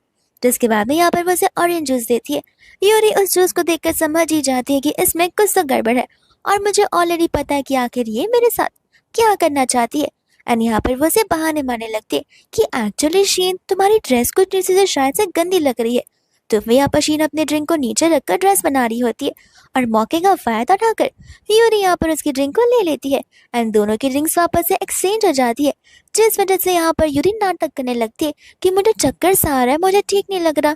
जिसके बाद में यहाँ पर वो उसे ऑरेंज जूस देती है। यूरी उस जूस को देखकर समझ ही जाती है कि इसमें कुछ तो गड़बड़ है और मुझे ऑलरेडी पता है कि आखिर ये मेरे साथ क्या करना चाहती है। एंड यहाँ पर वो उसे बहाने मारने लगती है कि एक्चुअली शीन तुम्हारी ड्रेस कुछ नीचे से शायद से गंदी लग रही है। तो फिर यहाँ पर शीन अपने ड्रिंक को नीचे रखकर ड्रेस बना रही होती है और मौके का फायदा उठाकर यूरी यहाँ पर उसकी ड्रिंक को ले लेती है एंड दोनों की ड्रिंक्स वापस से एक्सचेंज हो जाती है, जिस वजह से यहाँ पर यूरी नाटक करने लगती है कि मुझे चक्कर सा आ रहा है, मुझे ठीक नहीं लग रहा।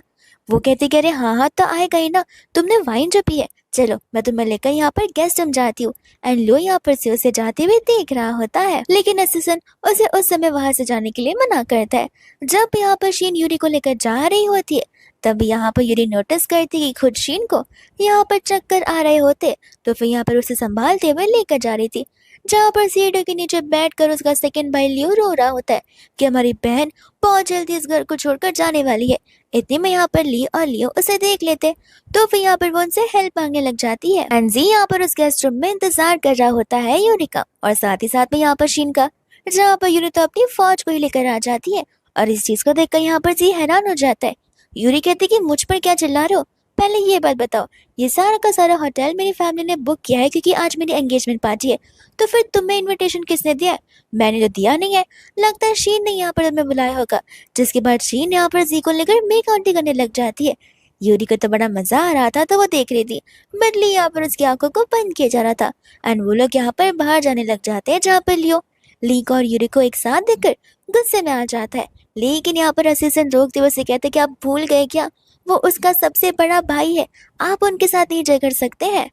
वो कहती कि अरे हाँ तो आएगा ही ना, तुमने वाइन जो पी है, चलो मैं तुम्हें लेकर यहाँ पर गेस्ट रूम जाती हूँ। एंड लो यहाँ पर से उसे जाते हुए देख रहा होता है, लेकिन असिस्टेंट उसे उस समय वहां से जाने के लिए मना करता है। जब यहाँ पर शीन यूरी को लेकर जा रही होती है, तब यहाँ पर यूरी नोटिस करती कि खुद शीन को यहाँ पर चक्कर आ रहे होते, तो फिर यहाँ पर उसे संभालते हुए लेकर जा रही थी। जहाँ पर सीढ़ियों के नीचे बैठकर उसका सेकंड भाई लियो रो रहा होता है कि हमारी बहन बहुत जल्दी इस घर को छोड़कर जाने वाली है। इतने में यहाँ पर ली और लियो उसे देख लेते, तो फिर यहाँ पर वो उनसे हेल्प मांगने लग जाती है। एंड जी यहाँ पर उस गेस्ट रूम में इंतजार कर रहा होता है यूरी का और साथ ही साथ में यहाँ पर शीन का, जहाँ पर यूरी तो अपनी फौज को ही लेकर आ जाती है और इस चीज को देखकर यहाँ पर जी हैरान हो जाता है। यूरी कहती कि मुझ पर क्या चिल्ला रहे हो, पहले ये बात बताओ, ये सारा का सारा होटल मेरी फैमिली ने बुक किया है क्योंकि आज मेरी एंगेजमेंट पार्टी है, तो फिर तुम्हें इनविटेशन किसने दिया है? मैंने तो दिया नहीं है, लगता है शीन ने यहाँ पर तुम्हें बुलाया होगा। जिसके बाद शीन यहाँ पर जी को लेकर मेक आउटी करने लग जाती है। यूरी को तो बड़ा मजा आ रहा था तो वो देख रही थी, बट ली यहाँ पर उसकी आंखों को बंद किया जा रहा था एंड वो लोग यहाँ पर बाहर जाने लग जाते हैं, जहाँ पर लियो ली को और यूरी को एक साथ देखकर गुस्से में आ जाता है। लेकिन यहाँ पर असिस्टेंट रोकते हुए उसे कहते कि आप भूल गए क्या, वो उसका सबसे बड़ा भाई है, आप उनके साथ नहीं झगड़ सकते हैं।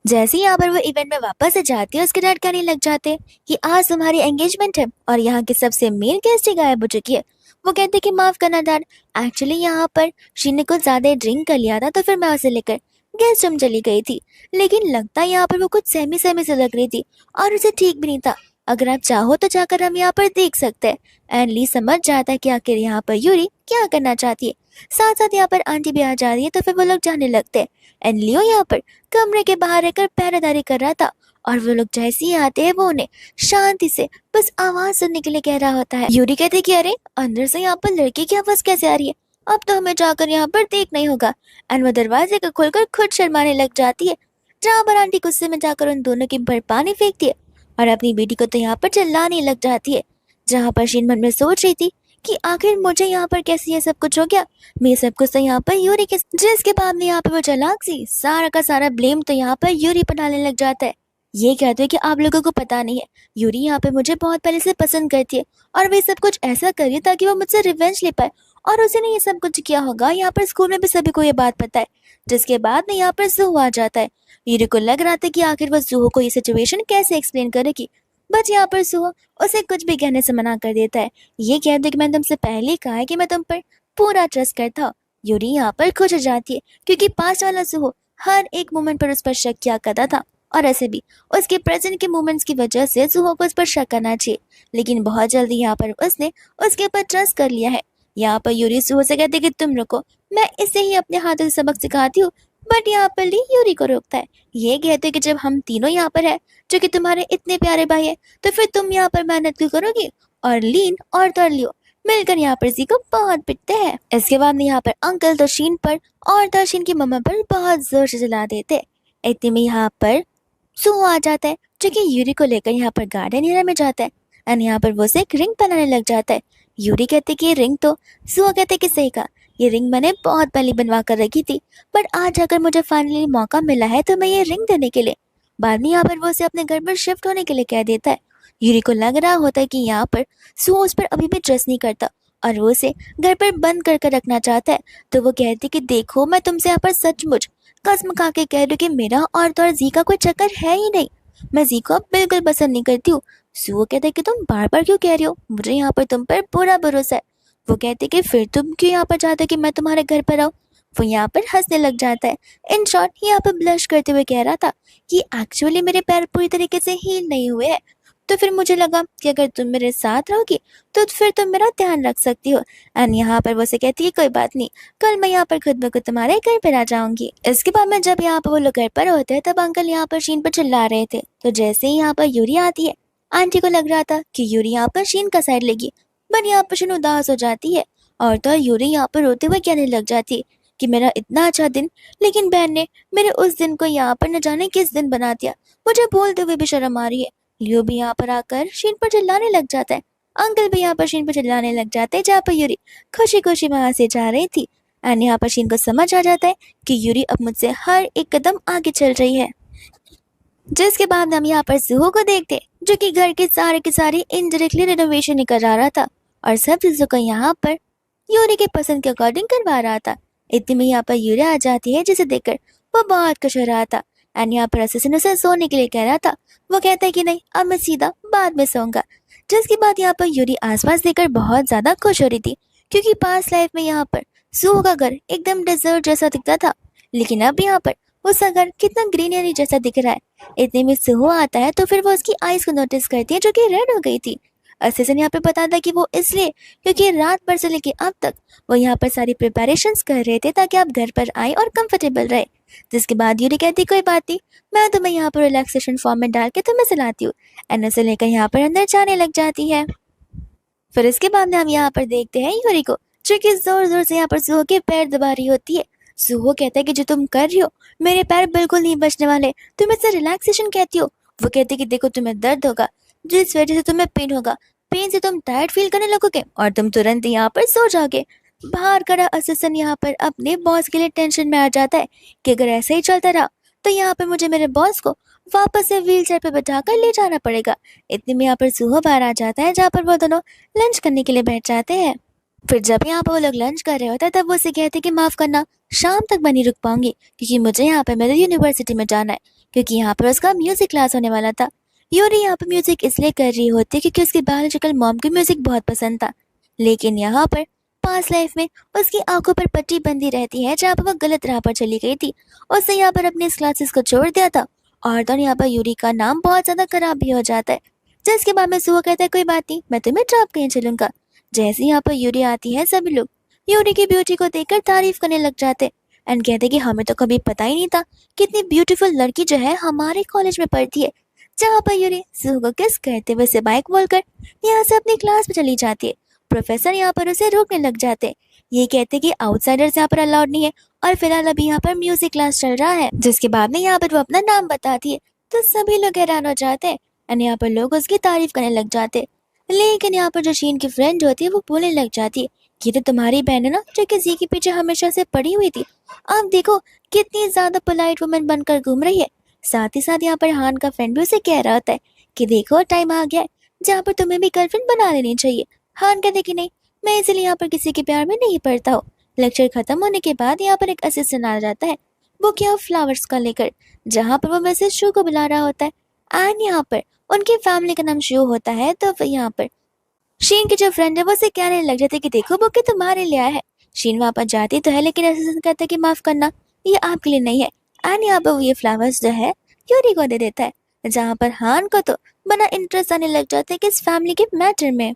जैसे ही यहाँ पर वो इवेंट में वापस से जाती है, उसके डैड कहने लग जाते कि आज तुम्हारी एंगेजमेंट है और यहाँ के सबसे मेन गेस्ट ही गायब हो चुकी है। वो कहते कि माफ करना डैड, एक्चुअली यहाँ पर शीन ने कुछ ज्यादा ड्रिंक कर लिया था तो फिर मैं उसे लेकर गेस्ट रूम चली गई थी, लेकिन लगता है यहाँ पर वो कुछ सहमी सहमी से लग रही थी और उसे ठीक भी नहीं था। अगर आप चाहो तो जाकर हम यहाँ पर देख सकते हैं। एंड ली समझ जाता है कि आखिर यहाँ पर यूरी क्या करना चाहती है। साथ साथ यहाँ पर आंटी भी आ जा रही है, तो फिर वो लोग जाने लगते हैं एंड लियो यहाँ पर कमरे के बाहर रहकर पहरेदारी कर रहा था और वो लोग जैसे ही आते हैं वो उन्हें शांति से बस आवाज सुनने के लिए कह रहा होता है। यूरी कहती कि अरे अंदर से यहाँ पर लड़की की आवाज कैसे आ रही है, अब तो हमें जाकर यहाँ पर देखना ही होगा। एंड वो दरवाजे को खोलकर खुद शर्माने लग जाती है, जहाँ पर आंटी गुस्से में जाकर उन दोनों के ऊपर पानी फेंकती है और अपनी बेटी को तो यहाँ पर चिल्लाने लग जाती है। जहाँ पर शीन मन में सोच रही थी कि आखिर मुझे यहाँ पर कैसे ये सब कुछ हो गया, मैं सब कुछ तो यहाँ पर यूरी के, जिसके बाद में यहाँ पर वो चालाक सी सारा का सारा ब्लेम तो यहाँ पर यूरी पर डालने लग जाता है। ये कहते हैं कि आप लोगों को पता नहीं है, यूरी यहाँ पे मुझे बहुत पहले से पसंद करती है और वे सब कुछ ऐसा करिए ताकि वो मुझसे रिवेंज ले पाए, और उसे ने ये सब कुछ किया होगा। यहाँ पर स्कूल में भी सभी को ये बात पता है। जिसके बाद में यहाँ पर जुहू आ जाता है। यूरी को लग रहा था कि आखिर वो जुहू को ये सिचुएशन कैसे एक्सप्लेन करेगी, बट यहाँ पर जुहू उसे कुछ भी कहने से मना कर देता है। ये कहते कि मैंने तुमसे पहले ही कहा है कि मैं तुम पर पूरा ट्रस्ट करता हूँ। यूरी यहाँ पर खुश हो जाती है क्योंकि पास वाला जुहू हर एक मोमेंट पर उस पर शक किया करता था और ऐसे भी उसके प्रेजेंट के मोमेंट्स की वजह से सुहो को उस पर शक करना चाहिए, लेकिन बहुत जल्दी यहाँ पर उसने उसके ऊपर ट्रस्ट कर लिया है। यहाँ पर यूरी सुहो से कहती कि तुम रुको, मैं इसे ही अपने हाथों से सबक सिखाती हूँ। बट यहाँ पर ली यूरी को रोकता है। ये कहते कि जब हम तीनों यहाँ पर है जो कि तुम्हारे इतने प्यारे भाई है, तो फिर तुम यहाँ पर मेहनत क्यों करोगी? और लीन और तरलियो मिलकर यहाँ पर जी को बहुत पिटते हैं। इसके बाद में यहाँ पर अंकल तोशीन पर और तोशीन की मम्मा पर बहुत जोर से चला देते। इतने में यहाँ पर सुहो आ जाता है जो कि यूरी को लेकर यहाँ पर गार्डन एरिया में जाता है एंड यहाँ पर वो उसे एक रिंग बनाने लग जाता है। यूरी कहते कि ये रिंग तो, सुहो कहते कि सही कहा, ये रिंग मैंने बहुत पहले बनवा कर रखी थी, बट आज अगर मुझे फाइनली मौका मिला है तो मैं ये रिंग देने के लिए। बाद में यहाँ पर वो उसे अपने घर पर शिफ्ट होने के लिए कह देता है। यूरी को लग रहा होता है कि यहाँ पर सुहो उस पर अभी भी ट्रस्ट नहीं करता और वो उसे घर पर बंद कर रखना चाहता है। तो वो कहती कि देखो, मैं तुमसे यहाँ पर सचमुच कसम खा के कह रही हूँ कि मेरा और तो और जी का कोई चक्कर है ही नहीं। मैं जी को अब बिल्कुल पसंद नहीं करती हूँ। सुहो कहते कि तुम बार बार क्यों कह रही हो, मुझे यहाँ पर तुम पर पूरा भरोसा है। वो कहते कि फिर तुम क्यों यहाँ पर चाहते हो कि मैं तुम्हारे घर पर आऊँ? वो यहाँ पर हंसने लग जाता है। इन शॉर्ट यहाँ पर ब्लश करते हुए कह रहा था कि एक्चुअली मेरे पैर पूरी तरीके से हील नहीं हुए हैं, तो फिर मुझे लगा कि अगर तुम मेरे साथ रहोगी तो फिर तुम मेरा ध्यान रख सकती हो। एंड यहाँ पर वो से कहती है कोई बात नहीं, कल मैं यहाँ पर खुद ब खुद तुम्हारे घर पर आ जाऊंगी। इसके बाद में जब यहाँ पर वो लोग घर पर होते हैं तब अंकल यहाँ पर शीन पर चिल्ला रहे थे। तो जैसे ही यहाँ पर यूरी आती है, आंटी को लग रहा था कि यूरी यहाँ पर शीन का साइड लेगी, बट यहाँ पर शीन उदास हो जाती है और तो यूरी यहाँ पर रोते हुए कहने लग जाती है कि मेरा इतना अच्छा दिन, लेकिन बहन ने मेरे उस दिन को यहाँ पर न जाने किस दिन बना दिया, मुझे बोलते हुए भी शर्म आ रही है। लियो भी यहाँ पर आकर शीन पर चिल्लाने लग जाता है। अंकल भी यहाँ पर शीन पर चिल्लाने लग जाते हैं, जहाँ पर यूरी खुशी खुशी वहां से जा रही थी। एंड यहाँ पर शीन को समझ आ जाता है कि यूरी अब मुझसे हर एक कदम आगे चल रही है। जिसके बाद हम यहाँ पर सुहो को देखते जो कि घर के सारे इनडायरेक्टली रिनोवेशन करा रहा था और सब चीजों को यहाँ पर यूरी के पसंद के अकॉर्डिंग करवा रहा था। इतने में यहाँ पर यूरी आ जाती है जिसे देखकर वो बहुत खुश हो रहा था। एंड यहाँ पर असिस्टेंट उसे सोने के लिए कह रहा था। वो कहता है कि नहीं, अब मैं सीधा बाद में सोऊंगा। जिसके बाद यहाँ पर यूरी आसपास देखकर बहुत ज्यादा खुश हो रही थी क्योंकि पास लाइफ में यहाँ पर सुहो का घर एकदम डेजर्ट जैसा दिखता था, लेकिन अब यहाँ पर उसका घर कितना ग्रीनरी जैसा दिख रहा है। इतने में सुहो आता है तो फिर वो उसकी आईज को नोटिस करती है जो कि रेड हो गई थी। असिस्टेंट यहाँ पे बताता है कि वो इसलिए क्योंकि रात भर से लेके अब तक वो यहाँ पर सारी प्रिपरेशंस कर रहे थे ताकि आप घर पर आए और कंफर्टेबल रहे। जिसके बाद यूरी कहती कोई बात नहीं, मैं तुम्हें यहाँ पर रिलैक्सेशन फॉर्म में डाल के तुम्हें सुलाती हूँ। एंड उसे लेकर यहाँ पर अंदर जाने लग जाती है। फिर इसके बाद में हम यहाँ पर देखते हैं यूरी को जो कि जोर जोर से यहाँ पर सुहो के पैर दबा रही होती है। सुहो कहता है कि जो तुम कर रही हो मेरे पैर बिल्कुल नहीं बचने वाले, तुम इसे रिलैक्सेशन कहती हो। वो कहती कि देखो तुम्हें दर्द होगा जिस वजह से तुम्हें पेन होगा, पेन से तुम टायर्ड फील करने लगोगे और तुम तुरंत यहाँ पर सो जाओगे। बाहर खड़ा असिस्टेंट यहाँ पर अपने बॉस के लिए टेंशन में आ जाता है कि अगर ऐसे ही चलता रहा तो यहाँ पर मुझे मेरे बॉस को वापस से व्हील चेयर पे बैठाकर ले जाना पड़ेगा। इतने में यहाँ पर सुहो बाहर आ जाता है जहाँ पर वो दोनों लंच करने के लिए बैठ जाते हैं। फिर जब यहाँ पर वो लोग लंच कर रहे होते हैं तब वो उसे कहते कि माफ करना, शाम तक मैं नहीं रुक पाऊंगी क्योंकि मुझे यहाँ पर मेरे यूनिवर्सिटी में जाना है, क्योंकि यहाँ पर उसका म्यूजिक क्लास होने वाला था। यूरी यहाँ पर म्यूजिक इसलिए कर रही होती है क्योंकि उसकी बायोलॉजिकल मॉम को म्यूजिक बहुत पसंद था, लेकिन यहाँ पर पास लाइफ में उसकी आंखों पर पट्टी बंदी रहती है जहाँ पर वो गलत राह पर चली गई थी। उसने यहाँ पर अपने क्लासेस को छोड़ दिया था और तो यहाँ पर यूरी का नाम बहुत ज्यादा खराब भी हो जाता है। जिसके बाद में सुहो कहता है कोई बात नहीं, मैं तुम्हें ड्रॉप कहीं चलूंगा। जैसे यहाँ पर यूरी आती है सभी लोग यूरी की ब्यूटी को देखकर तारीफ करने लग जाते एंड कहते कि हमें तो कभी पता ही नहीं था कितनी ब्यूटीफुल लड़की जो है हमारे कॉलेज में पढ़ती है। जहाँ पर यूरी सुहो को किस करते हुए से बाइक बोलकर यहाँ से अपनी क्लास में चली जाती है। प्रोफेसर यहाँ पर उसे रोकने लग जाते, ये कहते कि आउटसाइडर्स यहाँ पर अलाउड नहीं है और फिलहाल अभी यहाँ पर म्यूजिक क्लास चल रहा है। जिसके बाद में यहाँ पर वो अपना नाम बताती है तो सभी लोग हैरान हो जाते हैं और यहाँ पर लोग उसकी तारीफ करने लग जाते। लेकिन यहाँ पर जो शीन की फ्रेंड होती है वो बोलने लग जाती है कि तो तुम्हारी बहन है ना जो कि जी के पीछे हमेशा से पड़ी हुई थी, आप देखो कितनी ज्यादा पोलाइट वुमेन बनकर घूम रही है। साथ ही साथ यहाँ पर हान का फ्रेंड भी उसे कह रहा होता है कि देखो टाइम आ गया है जहाँ पर तुम्हें भी गर्लफ्रेंड बना लेनी चाहिए। हान कहते कि नहीं, मैं इसलिए यहाँ पर किसी के प्यार में नहीं पड़ता हूँ। लेक्चर खत्म होने के बाद यहाँ पर एक असिस्टेंट आ जाता है, वो क्या फ्लावर्स का लेकर, जहाँ पर वो मैसेज शो को बुला रहा होता है। एंड यहाँ पर उनकी फैमिली का नाम शो होता है। तो यहाँ पर शीन की जो फ्रेंड है वो उसे कहने लग जाते कि देखो बुके तुम्हारे लिए आया है। शीन वहां पर जाती तो है लेकिन असिस्टेंट कहता है कि माफ करना, ये आपके लिए नहीं है। एंड यहाँ पर वो ये फ्लावर्स जो है यूरी को दे देता है, जहाँ पर हान को तो बना इंटरेस्ट आने लग जाता है कि इस फैमिली के मैटर में।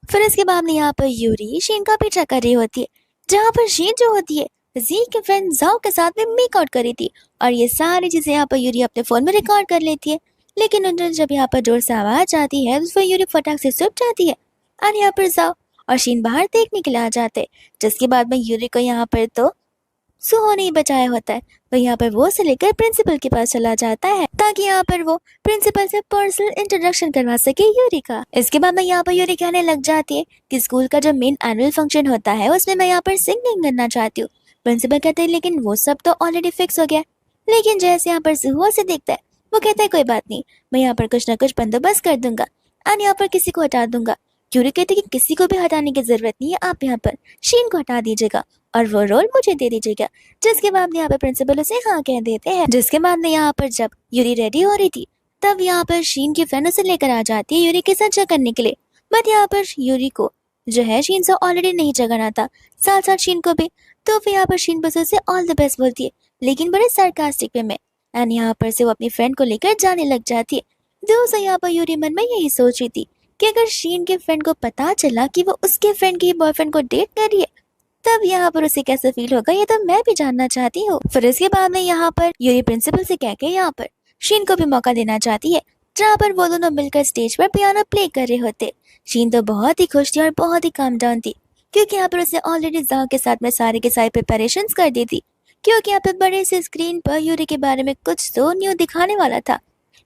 फिर इसके बाद में यहाँ पर यूरी शीन का पीछा कर रही होती है, जहाँ पर शीन जो होती है जी के फ्रेंड जाओ के साथ में मेक आउट करी थी, और ये सारी चीजें यहाँ पर यूरी अपने फोन में रिकॉर्ड कर लेती है। लेकिन उन्हें जब यहाँ पर जोर से आवाज आती है तो फिर यूरी फटाक से छुप जाती है, और यहाँ पर जाओ और शीन बाहर देखने के लिए आ जाते हैं। जिसके बाद में यूरी को यहाँ पर तो सुहो नहीं बचाया होता है, तो यहाँ पर वो से लेकर प्रिंसिपल के पास चला जाता है ताकि यहाँ पर वो प्रिंसिपल से पर्सनल इंट्रोडक्शन करवा सके यूरी का। इसके बाद में यहाँ पर यूरी कहने लग जाती है कि स्कूल का जो मेन एनुअल फंक्शन होता है उसमें मैं यहाँ पर सिंगिंग करना चाहती हूँ। प्रिंसिपल कहते हैं लेकिन वो सब तो ऑलरेडी फिक्स हो गया। लेकिन जैसे यहाँ पर सुहो से देखता है, वो कहता है कोई बात नहीं, मैं यहाँ पर कुछ ना कुछ बंदोबस्त कर दूंगा और यहाँ पर किसी को हटा दूंगा। यूरी कहते कि किसी को भी हटाने की जरूरत नहीं है, आप यहाँ पर शीन को हटा दीजिएगा और वो रोल मुझे दे दीजिएगा। जिसके बाद यहाँ पर प्रिंसिपल उसे हाँ कह देते हैं। जिसके बाद में यहाँ पर जब यूरी रेडी हो रही थी तब यहाँ पर शीन की फ्रेंड उसे लेकर आ जाती है यूरी के साथ जगह करने के लिए। बट यहाँ पर यूरी को जो है शीन से ऑलरेडी नहीं जगाना था, साथ साथ शीन को भी। तो फिर यहाँ पर शीन बस उसे ऑल द बेस्ट बोलती है, लेकिन बड़े सार्कास्टिक वे में। एंड यहाँ पर से वो अपनी फ्रेंड को लेकर जाने लग जाती है। दोस्तों यहाँ पर यूरी मन में यही सोच रही थी कि अगर शीन के फ्रेंड को पता चला कि वो उसके फ्रेंड के बॉयफ्रेंड को डेट कर रही है तब यहाँ पर उसे कैसे फील होगा, ये तो मैं भी जानना चाहती हूँ। फिर इसके बाद में यहाँ पर यूरी प्रिंसिपल से कह के यहाँ पर शीन को भी मौका देना चाहती है, जहाँ पर वो दोनों मिलकर स्टेज पर पियानो प्ले कर रहे होते। शीन तो बहुत ही खुश थी और बहुत ही काम डाउन थी, क्योंकि यहाँ पर उसने ऑलरेडी जाओ के साथ में सारे के सारे प्रिपरेशन कर दी थी, क्योंकि यहाँ पर बड़े से स्क्रीन पर यूरी के बारे में कुछ तो न्यू दिखाने वाला था।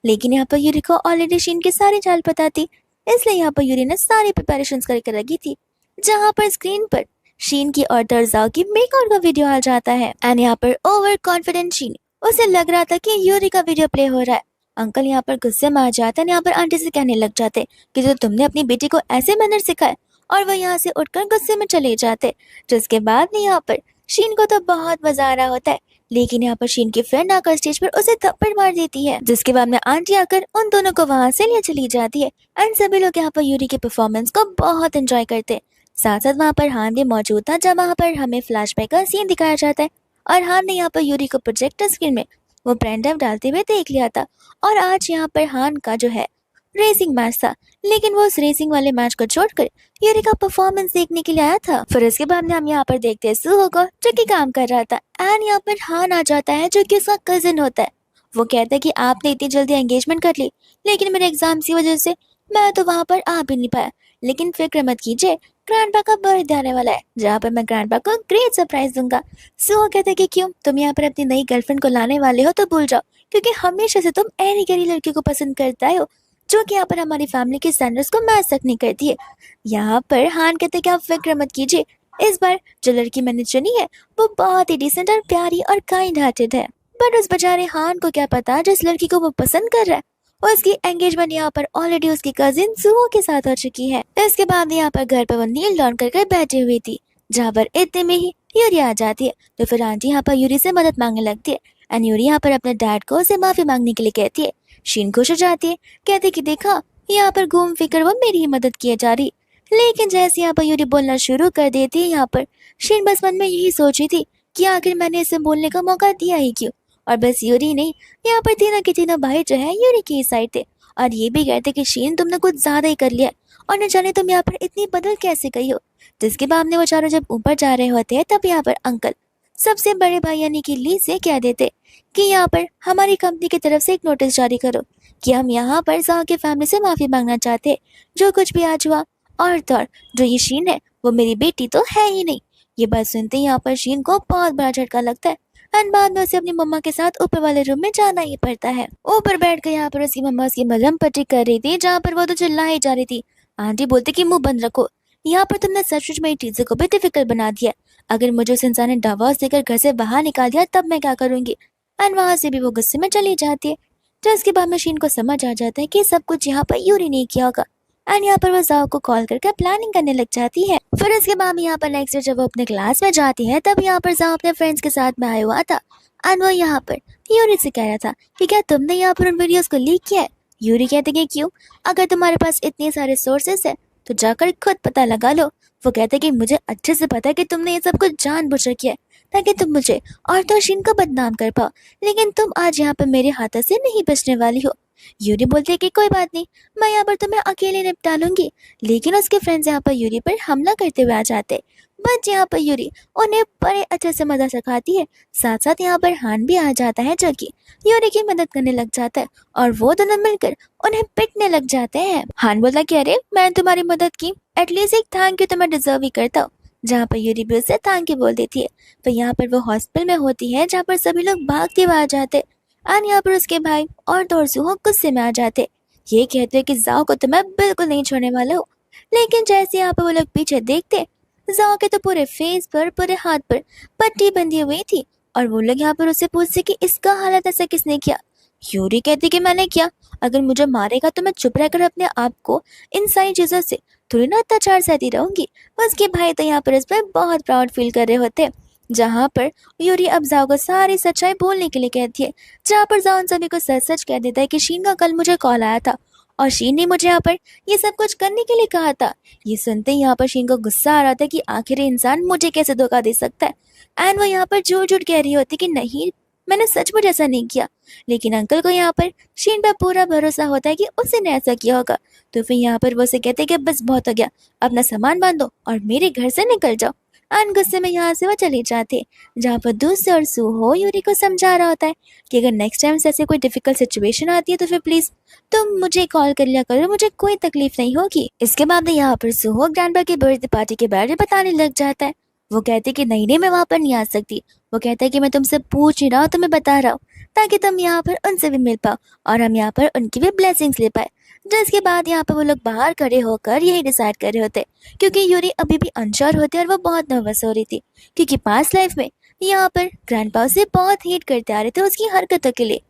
लेकिन यहाँ पर यूरी को ऑलरेडी शीन की सारी चाल पता थी, इसलिए यहाँ पर यूरी ने सारी प्रिपरेशन करके रखी थी। जहाँ पर स्क्रीन पर शीन की और दर्जाओ की मेकआउट का वीडियो आ जाता है। एंड यहाँ पर ओवर कॉन्फिडेंट शीन, उसे लग रहा था कि यूरी का वीडियो प्ले हो रहा है। अंकल यहाँ पर गुस्से में आ जाते हैं, यहाँ पर आंटी से कहने लग जाते कि जो तुमने अपनी बेटी को ऐसे मैनर सिखाए, और वह यहाँ से उठकर गुस्से में चले जाते। जिसके बाद में यहाँ पर शीन को तो बहुत मजा आ रहा होता है, लेकिन यहाँ पर शीन की फ्रेंड आकर स्टेज पर उसे थप्पड़ मार देती है। जिसके बाद में आंटी आकर उन दोनों को वहां से ले चली जाती है। एंड सभी लोग यहाँ पर यूरी के परफॉर्मेंस को बहुत एंजॉय करते हैं। साथ साथ वहाँ पर हान भी मौजूद था, जब वहाँ पर हमें फ्लैशबैक का सीन दिखाया जाता है, और हान ने यहाँ पर यूरी को प्रोजेक्टर स्क्रीन में वो पेन ड्राइव डालते हुए देख लिया था। और आज यहाँ पर हान का जो है रेसिंग मैच था, लेकिन वो उस रेसिंग वाले मैच को छोड़कर यूरी का परफॉर्मेंस देखने के लिए आया था। फिर इसके बाद में हम यहाँ पर देखते हैं सुहो को, जो कि काम कर रहा था। एंड यहाँ पर हान आ जाता है, जो कि उसका कजिन होता है। वो कहता है कि आपने इतनी जल्दी एंगेजमेंट कर ली, लेकिन मेरे एग्जाम की वजह से मैं तो वहाँ पर आ भी नहीं पाया। लेकिन फिक्र मत कीजिए, ग्रैंडपा का बर्थडे आने वाला है, जहाँ पर मैं ग्रैंडपा को ग्रेट सरप्राइज दूंगा। सुहो कहते हैं कि क्यों, तुम यहाँ पर अपनी नई गर्लफ्रेंड को लाने वाले हो तो भूल जाओ, क्योंकि हमेशा से तुम ऐरी गैरी लड़की को पसंद करता हो, जो कि यहाँ पर हमारी फैमिली के स्टैंडर्ड्स को मैच तक नहीं करती है। यहाँ पर हान कहते कि आप फिक्र मत कीजिए, इस बार जो लड़की मैंने चुनी है वो बहुत ही डिसेंट और प्यारी और काइंड हार्टेड है। बट उस बेचारे हान को क्या पता जिस लड़की को वो पसंद कर रहा है और उसकी एंगेजमेंट यहाँ पर ऑलरेडी उसकी कजिन सुहो के साथ हो चुकी है। इसके बाद यहाँ पर घर पर वो नील डाउन करके बैठी हुई थी, जहाँ पर इतने में ही यूरी आ जाती है। तो फिर आंटी यहाँ पर यूरी से मदद मांगने लगती है, एंड यूरी यहाँ पर अपने डैड को उसे माफी मांगने के लिए कहती है। शीन खुश हो जाती है, कहती कि देखा यहाँ पर घूम फिकर वो मेरी ही मदद किए जा रही। लेकिन जैसे यहाँ पर यूरी बोलना शुरू कर देती है, यहाँ पर शीन बस मन में यही सोची थी कि आखिर मैंने इसे बोलने का मौका दिया ही क्यों। और बस यूरी नहीं, यहाँ पर तीनों के तीनों भाई जो है यूरी की साइड थे, और ये भी कहते कि शीन तुमने कुछ ज्यादा ही कर लिया, और न जाने तुम यहाँ पर इतनी बदल कैसे गई हो। जिसके बाद में वो चारों जब ऊपर जा रहे होते हैं, तब यहाँ पर अंकल सबसे बड़े भाई यानी कि ली से कह देते कि यहाँ पर हमारी कंपनी की तरफ से एक नोटिस जारी करो कि हम यहाँ पर जाओ की फैमिली से माफी मांगना चाहते हैं, जो कुछ भी आज हुआ। और तो और जो ये शीन है वो मेरी बेटी तो है ही नहीं। ये बात सुनते ही यहाँ पर शीन को बहुत बड़ा झटका लगता है, एंड बाद में उसे अपनी मम्मा के साथ ऊपर वाले रूम में जाना ही पड़ता है। ऊपर बैठ कर यहाँ पर उसकी मम्मा उसकी मलहम पट्टी कर रही थी, जहाँ पर वो तो चिल्ला ही जा रही थी। आंटी बोलती कि मुंह बंद रखो, यहाँ पर तुमने सचमुच मेरी चीजों को भी डिफिकल्ट बना दिया। अगर मुझे उस इंसान ने डिवोर्स देकर घर से बाहर निकाल दिया तब मैं क्या करूंगी। एंड वहां से भी वो गुस्से में चली जाती है। तो इसके बाद मशीन को समझ आ जाता है कि सब कुछ यहाँ पर यूरी नहीं किया होगा, एंड यहाँ पर वो जाओ को कॉल करके प्लानिंग करने लग जाती है। फिर इसके बाद यहाँ पर नेक्स्ट डे जब वो अपने क्लास में जाती है, तब यहाँ पर जाओ अपने फ्रेंड्स के साथ में आया हुआ था, एंड वो यहाँ पर यूरी से कह रहा था कि क्या तुमने यहाँ पर उन वीडियोस को लीक किया है। यूरी कहते कि क्यों, अगर तुम्हारे पास इतने सारे सोर्सेस है तो जाकर खुद पता लगा लो। वो कहते कि मुझे अच्छे से पता है कि तुमने ये सब कुछ जानबूझकर किया है ताकि तुम मुझे और तोशीन को बदनाम कर पाओ, लेकिन तुम आज यहाँ पर मेरे हाथों से नहीं बचने वाली हो। यूरी बोलती है कि कोई बात नहीं, मैं यहाँ पर तुम्हें अकेले निपटा लूंगी। लेकिन उसके फ्रेंड्स यहाँ पर यूरी पर हमला करते हुए आ जाते। बट यहाँ पर यूरी उन्हें बड़े अच्छे से मदद सिखाती है। साथ साथ यहाँ पर हान भी आ जाता है, जो कि यूरी की मदद करने लग जाता है और वो दोनों मिलकर उन्हें पिटने लग जाते हैं। हान बोला कि अरे मैंने तुम्हारी मदद की, एटलीस्ट एक थैंक यू तो मैं डिजर्व ही करता हूँ। जहाँ पर यूरी भी उसे थैंक यू बोल देती है। तो यहाँ पर वो हॉस्पिटल में होती है, जहाँ पर सभी लोग भागते हुए आ जाते और यहाँ पर उसके भाई और दोरसुहो गुस्से में आ जाते। ये कहते हैं कि जाओ को तो मैं बिल्कुल नहीं छोड़ने वाला हूँ। लेकिन जैसे यहाँ पर वो लोग पीछे देखते, जाओ के तो पूरे फेस पर, पूरे हाथ पर पट्टी बंधी हुई थी और वो लोग यहाँ पर उससे पूछते कि इसका हालत ऐसा किसने किया। यूरी कहती कि मैंने किया, अगर मुझे मारेगा तो मैं चुप रहकर अपने आप को इन सारी चीजों से थोड़ी ना अत्याचार सहती रहूंगी। उसके भाई तो यहाँ पर इस पर बहुत प्राउड फील कर रहे होते। जहाँ पर यूरी अब जाओ को सारी सच्चाई बोलने के लिए कहती है, जहाँ पर जाओ उन सभी को सच सच कह देता है कि शीन का कल मुझे कॉल आया था और शीन ने मुझे यहाँ पर ये सब कुछ करने के लिए कहा था। ये सुनते ही यहाँ पर शीन को गुस्सा आ रहा था कि आखिर ये इंसान मुझे कैसे धोखा दे सकता है। एंड वो यहाँ पर झूठ झूठ कह रही होती कि नहीं, मैंने सचमुच ऐसा नहीं किया। लेकिन अंकल को यहाँ पर शीन पर पूरा भरोसा होता है कि उसी ने ऐसा किया होगा। तो फिर यहाँ पर वो उसे कहते हैं कि बस बहुत हो गया, अपना सामान बांधो और मेरे घर से निकल जाओ। एंड गुस्से में यहाँ से वो चले जाते। जहाँ पर दूसरे और सुहो यूरी को समझा रहा होता है कि अगर नेक्स्ट टाइम से ऐसे कोई डिफिकल्ट सिचुएशन आती है तो फिर प्लीज तुम मुझे कॉल कर लिया करो, मुझे कोई तकलीफ नहीं होगी। इसके बाद यहाँ पर सुहो ग्रैंडपा की बर्थडे पार्टी के बारे में बताने लग जाता है। वो कहते कि नहीं नहीं, मैं वहां पर नहीं आ सकती। वो कहता है कि मैं तुमसे पूछ नहीं रहा हूँ, तुम्हें बता रहा हूँ ताकि तुम यहाँ पर उनसे भी मिल पाओ और हम यहाँ पर उनकी भी ब्लेसिंग्स ले पाए। जिसके बाद यहाँ पर वो लोग बाहर खड़े होकर यही डिसाइड कर रहे होते, क्योंकि यूरी अभी भी अनश्योर होती और वो बहुत नर्वस हो रही थी, क्योंकि पास्ट लाइफ में यहाँ पर ग्रैंडपा उसे बहुत हेट करते आ रहे थे उसकी हरकतों के लिए।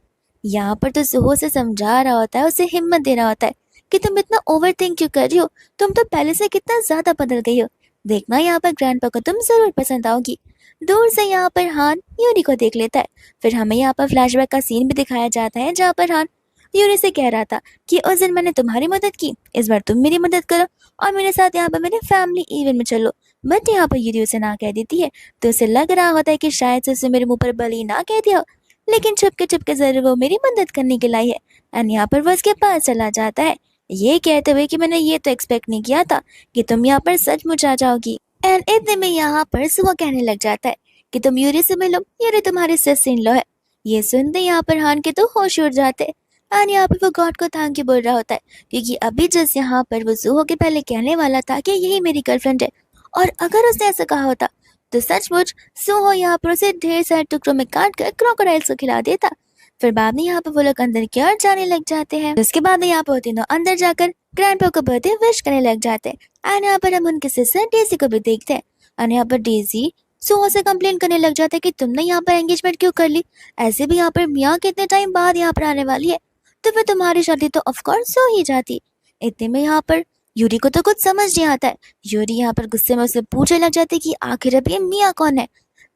यहाँ पर तो सुहो से समझा रहा होता है, उसे हिम्मत दे रहा होता है कि तुम इतना ओवर थिंक क्यों कर रही हो, तुम तो पहले से कितना ज्यादा बदल गई हो। देखना यहाँ पर ग्रैंडपा को तुम जरूर पसंद आओगी। दूर से यहाँ पर हान यूरी को देख लेता है। फिर हमें यहाँ पर फ्लैशबैक का सीन भी दिखाया जाता है, जहाँ पर हान यूरी से कह रहा था कि उस दिन मैंने तुम्हारी मदद की, इस बार तुम मेरी मदद करो और मेरे साथ यहाँ पर मेरे फैमिली इवेंट में चलो। बट यहाँ पर यूरी उसे ना कह देती है, तो उसे लग रहा होता है कि शायद से उसे मेरे मुंह पर बली ना कह दिया हो, लेकिन छुपके जरूर वो मेरी मदद करने के लाई है। एंड यहाँ पर वो उसके पास चला जाता है, ये कहते हुए कि मैंने ये तो एक्सपेक्ट नहीं किया था कि तुम यहाँ पर सचमुच आ जाओगी। एंड इतने में यहाँ पर सुबह कहने लग जाता है कि तुम यूरी से मिलो, यूरी तुम्हारी सिस्टर इन लॉ है। ये सुनते यहाँ पर हान के तो होश उड़ जाते। एंड यहाँ पर वो गॉड को थैंक यू बोल रहा होता है, क्योंकि अभी जस्ट यहाँ पर वो सुहो के पहले कहने वाला था कि यही मेरी गर्लफ्रेंड है, और अगर उसने ऐसा कहा होता तो सचमुच सुहो यहाँ पर उसे ढेर सारे टुकड़ों में काट कर क्रोकोडाइल्स को खिला देता। फिर बाद में यहाँ पर वो लोग अंदर की ओर जाने लग जाते हैं। उसके बाद यहाँ पर वो तीनों अंदर जाकर ग्रैंडपा को बर्थडे विश करने लग जाते हैं। एंड यहाँ पर हम उनके सिस्टर डेजी को भी देखते हैं। और यहाँ पर डेजी सुहो से कंप्लेन करने लग जाता है कि तुमने यहाँ पर एंगेजमेंट क्यों कर ली, ऐसे भी यहाँ पर मियाँ कितने टाइम बाद यहाँ पर आने वाली है, तो फिर तुम्हारी शादी तो ऑफकोर्स हो ही जाती। इतने में यहाँ पर यूरी को तो कुछ समझ नहीं आता है। यूरी यहाँ पर गुस्से में उसे पूछने लग जाती है कि आखिर अब ये मियाँ कौन है।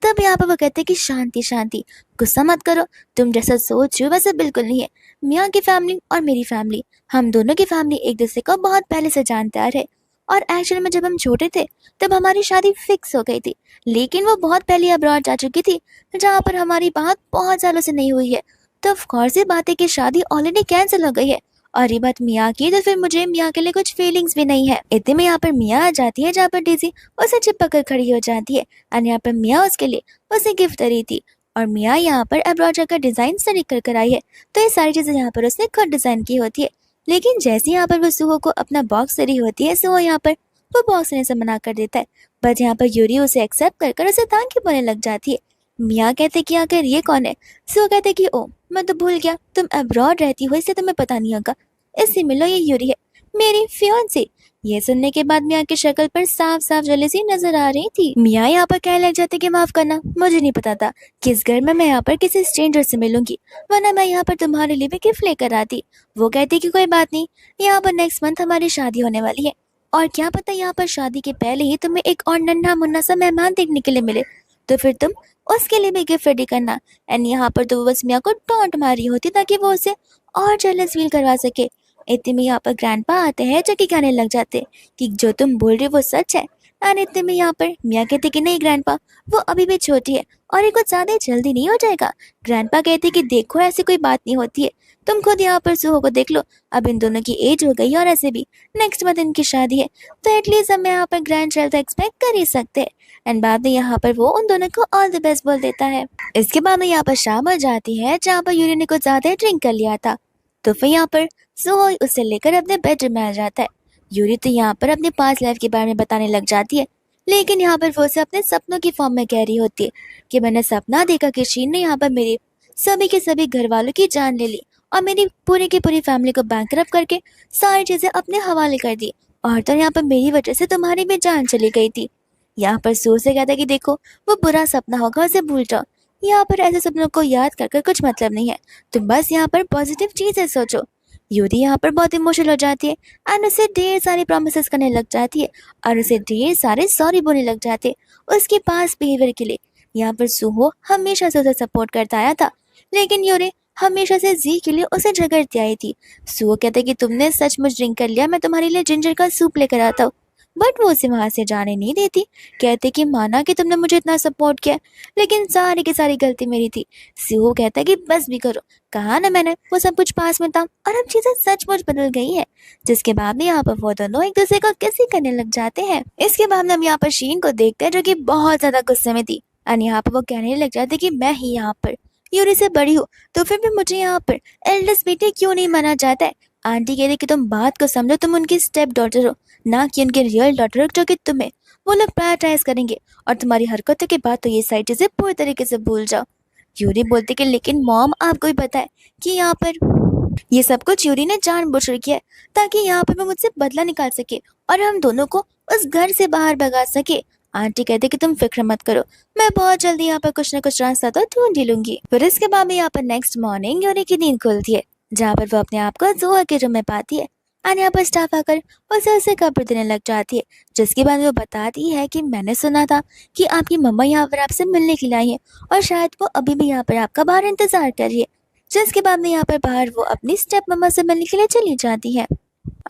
तब यहाँ पर वो कहते हैं कि शांति शांति, गुस्सा मत करो, तुम जैसा सोच रहे हो वैसा बिल्कुल नहीं है। मियाँ की फैमिली और मेरी फैमिली, हम दोनों की फैमिली एक दूसरे को बहुत पहले से जानते आ रहे, और एक्चुअली में जब हम छोटे थे तब हमारी शादी फिक्स हो गई थी, लेकिन वो बहुत पहले अब्रॉड जा चुकी थी, जहाँ पर हमारी बात बहुत सालों से नहीं हुई है। तो ऑफकोर्स ये बात है कि शादी ऑलरेडी कैंसिल हो गई है। और ये बात मियाँ की, तो फिर मुझे मियाँ के लिए कुछ फीलिंग्स भी नहीं है। इतने में यहाँ पर मियाँ आ जाती है, जहाँ पर डेजी उसे चिपक कर खड़ी हो जाती है। और यहाँ पर मियाँ उसके लिए उसे गिफ्ट दे रही थी, और मियाँ यहाँ पर अब्रॉड जाकर डिजाइन स्टडी कर आई है, तो ये सारी चीजें यहाँ पर उसने खुद डिजाइन की होती है। लेकिन जैसे यहाँ पर वो सुहो को अपना बॉक्स दे रही होती है, सुहो यहाँ पर वो बॉक्स लेने से मना कर देता है। बट यहाँ पर यूरी उसे एक्सेप्ट कर उसे थैंक यू बोलने लग जाती है। मियाँ कहते कि आखिर ये कौन है। सुहो कहते कि ओ मैं तो भूल गया, तुम अब्रॉड रहती हो इसलिए तुम्हें पता नहीं होगा, इससे मिलो ये यूरी है, मेरी फियांसी। ये सुनने के बाद मियाँ की शक्ल पर साफ साफ जेलसी नजर आ रही थी। मियाँ यहाँ पर कहने लग जाते कि माफ करना, मुझे नहीं पता था कि इस घर में मैं यहाँ पर किसी स्ट्रेंजर से मिलूंगी, वरना मैं यहाँ पर तुम्हारे लिए भी गिफ्ट लेकर आती। वो कहती कि कोई बात नहीं, यहाँ पर नेक्स्ट मंथ हमारी शादी होने वाली है, और क्या पता यहाँ पर शादी के पहले ही तुम्हें एक और नन्हा मुन्ना सा मेहमान देखने के लिए मिले, तो फिर तुम उसके लिए भी गिफ्ट रेडी करना। एंड यहाँ पर तो वो बस मियाँ को टॉन्ट मारी होती ताकि वो उसे और जेलस फील करवा सके। इतने में यहाँ पर ग्रैंडपा आते हैं, जो कि कहने लग जाते कि जो तुम बोल रहे हो वो सच है, एंड इतने में यहाँ पर मियाँ कहते कि नहीं ग्रैंडपा, वो अभी भी छोटी है और ये कुछ ज्यादा जल्दी नहीं हो जाएगा। ग्रैंडपा कहते कि देखो ऐसी कोई बात नहीं होती है, तुम खुद यहाँ पर सुहो को देख लो, अब इन दोनों की एज हो गई और ऐसे भी नेक्स्ट मंथ इनकी शादी है, तो एटलीस्ट हम यहाँ पर ग्रैंड चाइल्ड तो एक्सपेक्ट कर ही सकते हैं। एंड बाद में यहाँ पर वो उन दोनों को ऑल द बेस्ट बोल देता है। इसके बाद में यहाँ पर शाम हो जाती है जहाँ पर यूरी ने कुछ ज्यादा ड्रिंक कर लिया था, तो फिर यहाँ पर सुहो उसे लेकर अपने बेडरूम में आ जाता है। यूरी तो यहाँ पर अपने पास्ट लाइफ के बारे में बताने लग जाती है, लेकिन यहाँ पर वो उसे अपने सपनों की फॉर्म में कह रही होती है कि मैंने सपना देखा कि शीन ने यहाँ पर मेरे सभी के सभी घर वालों की जान ले ली और मेरी पूरी की पूरी फैमिली को बैंकरप्ट करके सारी चीजें अपने हवाले कर दी, और तो यहाँ पर मेरी वजह से तुम्हारी भी जान चली गई थी। यहाँ पर सूर से कहता है कि देखो वो बुरा सपना होगा, उसे भूल जाओ, यहाँ पर ऐसे सपनों को याद कर कुछ मतलब नहीं है, तुम बस यहाँ पर पॉजिटिव चीजें सोचो। यूरी यहाँ पर बहुत इमोशनल हो जाती है एंड उसे ढेर सारे प्रोमिसेस करने लग जाती है और उसे ढेर सारे सॉरी बोलने लग जाते हैं उसके पास बिहेवियर के लिए। यहाँ पर सुहो हमेशा से उसे सपोर्ट करता आया था, लेकिन यूरी हमेशा से जी के लिए उसे झगड़ती आई थी। सुहो कहते कि तुमने सचमुच ड्रिंक कर लिया, मैं तुम्हारे लिए जिंजर का सूप लेकर आता हूँ, बट वो उसे वहां से जाने नहीं देती। कहते कि माना कि तुमने मुझे इतना सपोर्ट किया, लेकिन सारी की सारी गलती मेरी थी। सुहो कहता है कि बस भी करो, कहा ना मैंने वो सब कुछ पास में था और अब चीजें सचमुच बदल गई है। जिसके बाद में यहाँ पर वो दोनों एक दूसरे को किसी करने लग जाते हैं। इसके बाद में हम यहाँ पर शीन को देखते हैं जो कि बहुत ज्यादा गुस्से में थी और यहाँ पर वो कहने लग जाते कि मैं ही यहाँ पर यूरी से बड़ी हूँ, तो फिर भी मुझे यहाँ पर एल्डेस्ट बेटे क्यों नहीं माना जाता है। आंटी कह रही कि तुम बात को समझो, तुम उनकी स्टेप डॉटर हो, ना कि उनके रियल डॉटर हो, जो कि तुम्हें वो लोग प्रायोरिटाइज करेंगे, और तुम्हारी हरकतों के बाद तो ये सारी चीजें पूरी तरीके से भूल जाओ। यूरी बोलती कि लेकिन मॉम आपको भी पता है कि यहाँ पर ये सब कुछ यूरी ने जानबूझकर किया है ताकि यहाँ पर वो मुझसे बदला निकाल सके और हम दोनों को उस घर से बाहर भगा सके। आंटी कहते कि तुम फिक्र मत करो, मैं बहुत जल्दी यहाँ पर कुछ न कुछ रास्ता तो ढूंढ ही लूंगी। फिर इसके बाद में यहाँ पर नेक्स्ट मॉर्निंग यूरी की नींद खुलती है जहाँ पर वो अपने आप को जोआ के रूम में पाती है और यहाँ पर स्टाफ आकर उसे कपड़े देने लग जाती है। जिसके बाद वो बताती है कि मैंने सुना था कि आपकी मम्मा यहाँ पर आपसे मिलने के लिए आई है और शायद वो अभी भी यहाँ पर आपका बाहर इंतजार कर रही है। जिसके बाद में यहाँ पर बाहर वो अपनी स्टेप मम्मा से मिलने के लिए चली जाती है।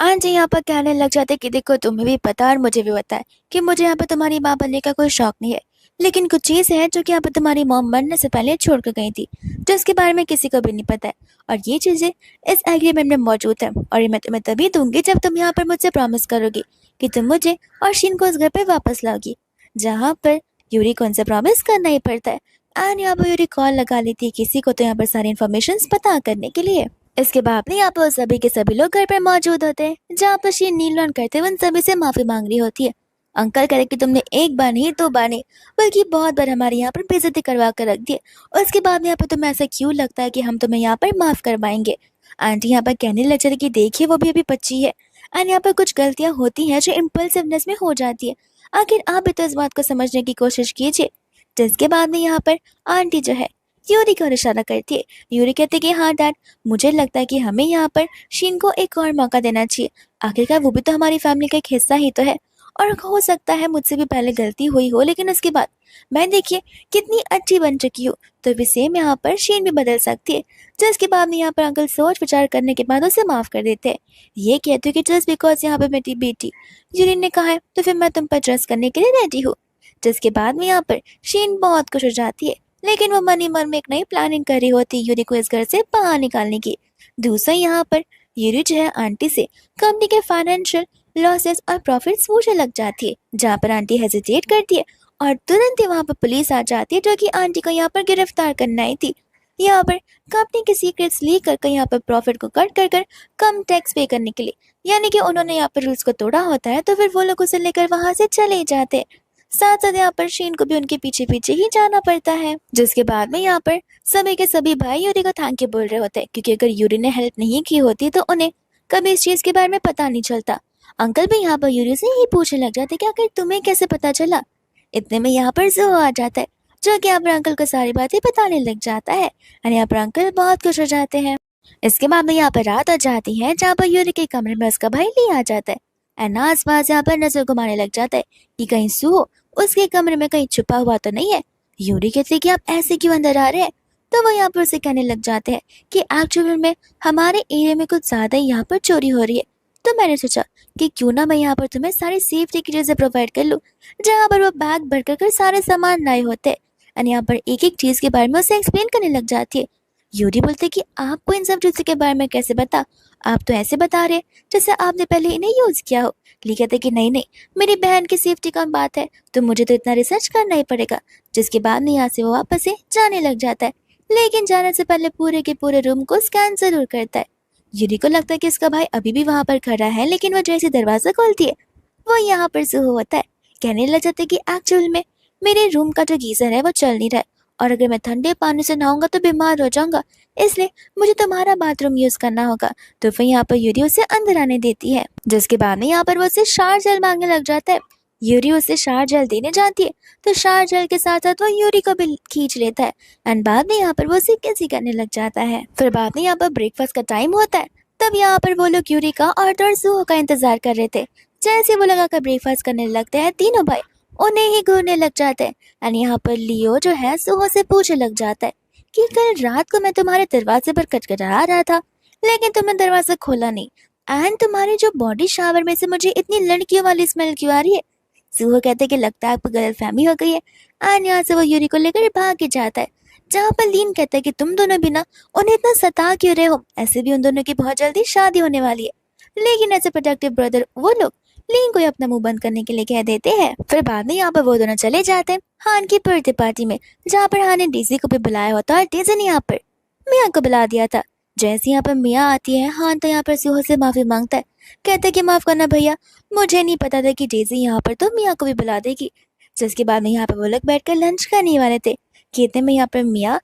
आंटी यहाँ पर कहने लग जाते कि देखो तुम्हें भी पता और मुझे भी पता है कि मुझे यहाँ पर तुम्हारी माँ बनने का कोई शौक नहीं है, लेकिन कुछ चीज है जो कि यहाँ पर तुम्हारी मॉम मरने से पहले छोड़ कर गई थी, जिसके बारे में किसी को भी नहीं पता है, और ये चीजें इस एग्रीमेंट में मौजूद है और ये मैं तुम्हें तभी दूंगी जब तुम यहाँ पर मुझसे प्रॉमिस करोगी कि तुम मुझे और शीन को उस घर पर वापस लाओगी। जहाँ पर यूरी को उनसे प्रॉमिस करना ही पड़ता है एंड यहाँ पर यूरी कॉल लगा लेती है किसी को तो यहाँ पर सारी इन्फॉर्मेशन पता करने के लिए। इसके बाद में यहाँ पर सभी के सभी लोग घर पर मौजूद होते हैं जहाँ पर शीन नील लॉन करते हुए उन सभी से माफी मांग रही होती है। अंकल करे कि तुमने एक बार नहीं दो बार नहीं बल्कि बहुत बार हमारे यहाँ पर बेइज्जती करवा कर रख दी और उसके बाद में यहाँ पर तुम्हें ऐसा क्यों लगता है कि हम तुम्हें यहाँ पर माफ करवाएंगे। आंटी यहाँ पर कहने लग जाती कि देखिए वो भी अभी बच्ची है एंड यहाँ पर कुछ गलतियां होती हैं जो इम्पल्सिवनेस में हो जाती है, आखिर आप भी तो इस बात को समझने की कोशिश कीजिए। जिसके बाद में यहाँ पर आंटी जो है यूरी को इशारा करती है। यूरी कहती कि हाँ डैड, मुझे लगता है कि हमें यहाँ पर शीन को एक और मौका देना चाहिए, आखिरकार वो भी तो हमारी फैमिली का एक हिस्सा ही तो है और हो सकता है मुझसे भी पहले गलती हुई हो, लेकिन उसके बाद मैं देखिए कितनी अच्छी बन चुकी हूँ, तो भी सेम यहाँ पर शीन भी बदल सकती है। जिसके बाद में यहाँ पर अंकल सोच विचार करने के बाद उसे माफ कर देते हैं। ये कहते हो कि जस्ट बिकॉज यहाँ पर मेरी बेटी यूरी ने कहा है तो फिर मैं तुम पर ट्रस्ट करने के लिए रेडी हूँ। जिसके बाद में यहाँ पर शीन बहुत खुश हो जाती है, लेकिन वो मन ही मन में एक नई प्लानिंग कर रही होती है यूरी को इस घर से बाहर निकालने की। दूसरा यहाँ पर यूरी जो है आंटी से कंपनी के फाइनेंशियल लॉसेस और प्रॉफिट्स पूछने लग जाती है, जहाँ पर आंटी हेजिटेट करती है और तुरंत ही वहाँ पर पुलिस आ जाती है जो कि आंटी को यहाँ पर गिरफ्तार करना आई थी। यहाँ पर कंपनी के सीक्रेट्स लीक कर यहाँ पर प्रॉफिट को कट कर कम टैक्स पे करने के लिए, यानी कि उन्होंने यहाँ पर रूल्स को तोड़ा होता है, तो फिर वो लोग उसे लेकर वहां से चले जाते हैं। साथ साथ यहाँ पर शीन को भी उनके पीछे पीछे ही जाना पड़ता है। जिसके बाद में यहाँ पर सभी के सभी भाई यूरी को थैंक यू बोल रहे होते हैं, क्योंकि अगर यूरी ने हेल्प नहीं की होती तो उन्हें कभी इस चीज के बारे में पता नहीं चलता। अंकल भी यहाँ पर यूरी से ही पूछने लग जाते कि आखिर तुम्हें कैसे पता चला। इतने में यहाँ पर जो आ जाता है जो कि यहाँ पर अंकल को सारी बातें बताने लग जाता है और यहाँ पर अंकल बहुत खुश हो जाते हैं। इसके बाद में यहाँ पर रात आ जाती है जहाँ पर यूरी के कमरे में उसका भाई ली आ जाता है एंड आस पास यहाँ पर नजर घुमाने लग जाता है कि कहीं सुहो उसके कमरे में कहीं छुपा हुआ तो नहीं है। यूरी कहती है कि आप ऐसे क्यों अंदर आ रहे हैं, तो वो यहाँ पर उसे कहने लग जाते हैं कि एक्चुअल में हमारे एरिया में कुछ ज्यादा ही यहाँ पर चोरी हो रही है, तो मैंने सोचा कि क्यों ना मैं यहाँ पर तुम्हें सारी सेफ्टी की चीजें प्रोवाइड कर लूँ। जहाँ पर वो बैग भर कर सारे सामान लाए होते एंड यहाँ पर एक एक चीज के बारे में उसे एक्सप्लेन करने लग जाती है। यूरी बोलते कि आपको इन सब चीजों के बारे में कैसे बता, आप तो ऐसे बता रहे जैसे आपने पहले इन्हें यूज किया हो। ली कहते कि नहीं नहीं, मेरी बहन की सेफ्टी का बात है तो मुझे तो इतना रिसर्च करना ही पड़ेगा। जिसके बाद में यहाँ से वो वापस से जाने लग जाता है, लेकिन जाने से पहले पूरे के पूरे रूम को स्कैन जरूर करता है। यूरी को लगता है कि इसका भाई अभी भी वहां पर खड़ा है, लेकिन वो जैसे दरवाजा खोलती है वो यहाँ पर सुहो होता है। कहने लग जाता है कि एक्चुअल में मेरे रूम का जो गीजर है वो चल नहीं रहा है और अगर मैं ठंडे पानी से नहाऊंगा तो बीमार हो जाऊंगा, इसलिए मुझे तुम्हारा बाथरूम यूज करना होगा। तो फिर यहाँ पर यूरी उसे अंदर आने देती है। जिसके बाद में यहाँ पर वो उससे शार जल मांगने लग जाता है। यूरी उसे शार जल देने जाती है तो शार जल के साथ साथ वो यूरी को भी खींच लेता है एंड बाद में यहाँ पर वो उसे किसी करने लग जाता है। फिर बाद में यहाँ पर ब्रेकफास्ट का टाइम होता है, तब यहाँ पर वो लोग यूरी का और सुहो का इंतजार कर रहे थे। जैसे वो लगाकर ब्रेकफास्ट करने लगते हैं तीनों भाई उन्हें ही घूरने लग जाते हैं एंड यहाँ पर लियो जो है सुहो से पूछने लग जाता है कि कल रात को मैं तुम्हारे दरवाजे पर खटखटा रहा था लेकिन तुमने दरवाजा खोला नहीं एंड तुम्हारी जो बॉडी शावर में से मुझे इतनी लड़कियों वाली स्मेल क्यों आ रही है। सुहो कहते कि लगता है आपको गलतफहमी हो गई है एंड यहाँ से वो यूरी को लेकर भाग के जाता है। जहाँ पर लीन कहता है कि तुम दोनों भी ना उन्हें इतना सता क्यों रहे हो, ऐसे भी उन दोनों की बहुत जल्दी शादी होने वाली है। लेकिन ऐसे प्रोटेक्टिव ब्रदर वो लोग लीन को अपना मुंह बंद करने के लिए कह देते हैं। फिर बाद में यहाँ पर वो दोनों चले जाते हैं हान की बर्थडे पार्टी में, जहाँ पर हान ने डेजी को भी बुलाया होता है और डेजी ने यहाँ पर मिया को बुला दिया था। जैसे यहाँ पर मिया आती है हान तो यहाँ पर सुहो से माफी मांगता है, कहता है कि माफ करना भैया, मुझे नहीं पता था कि डेजी यहाँ पर तो मिया को भी बुला देगी। जिसके बाद में यहाँ पर वो लोग बैठकर लंच करने वाले थे कि इतने में यहाँ पर मिया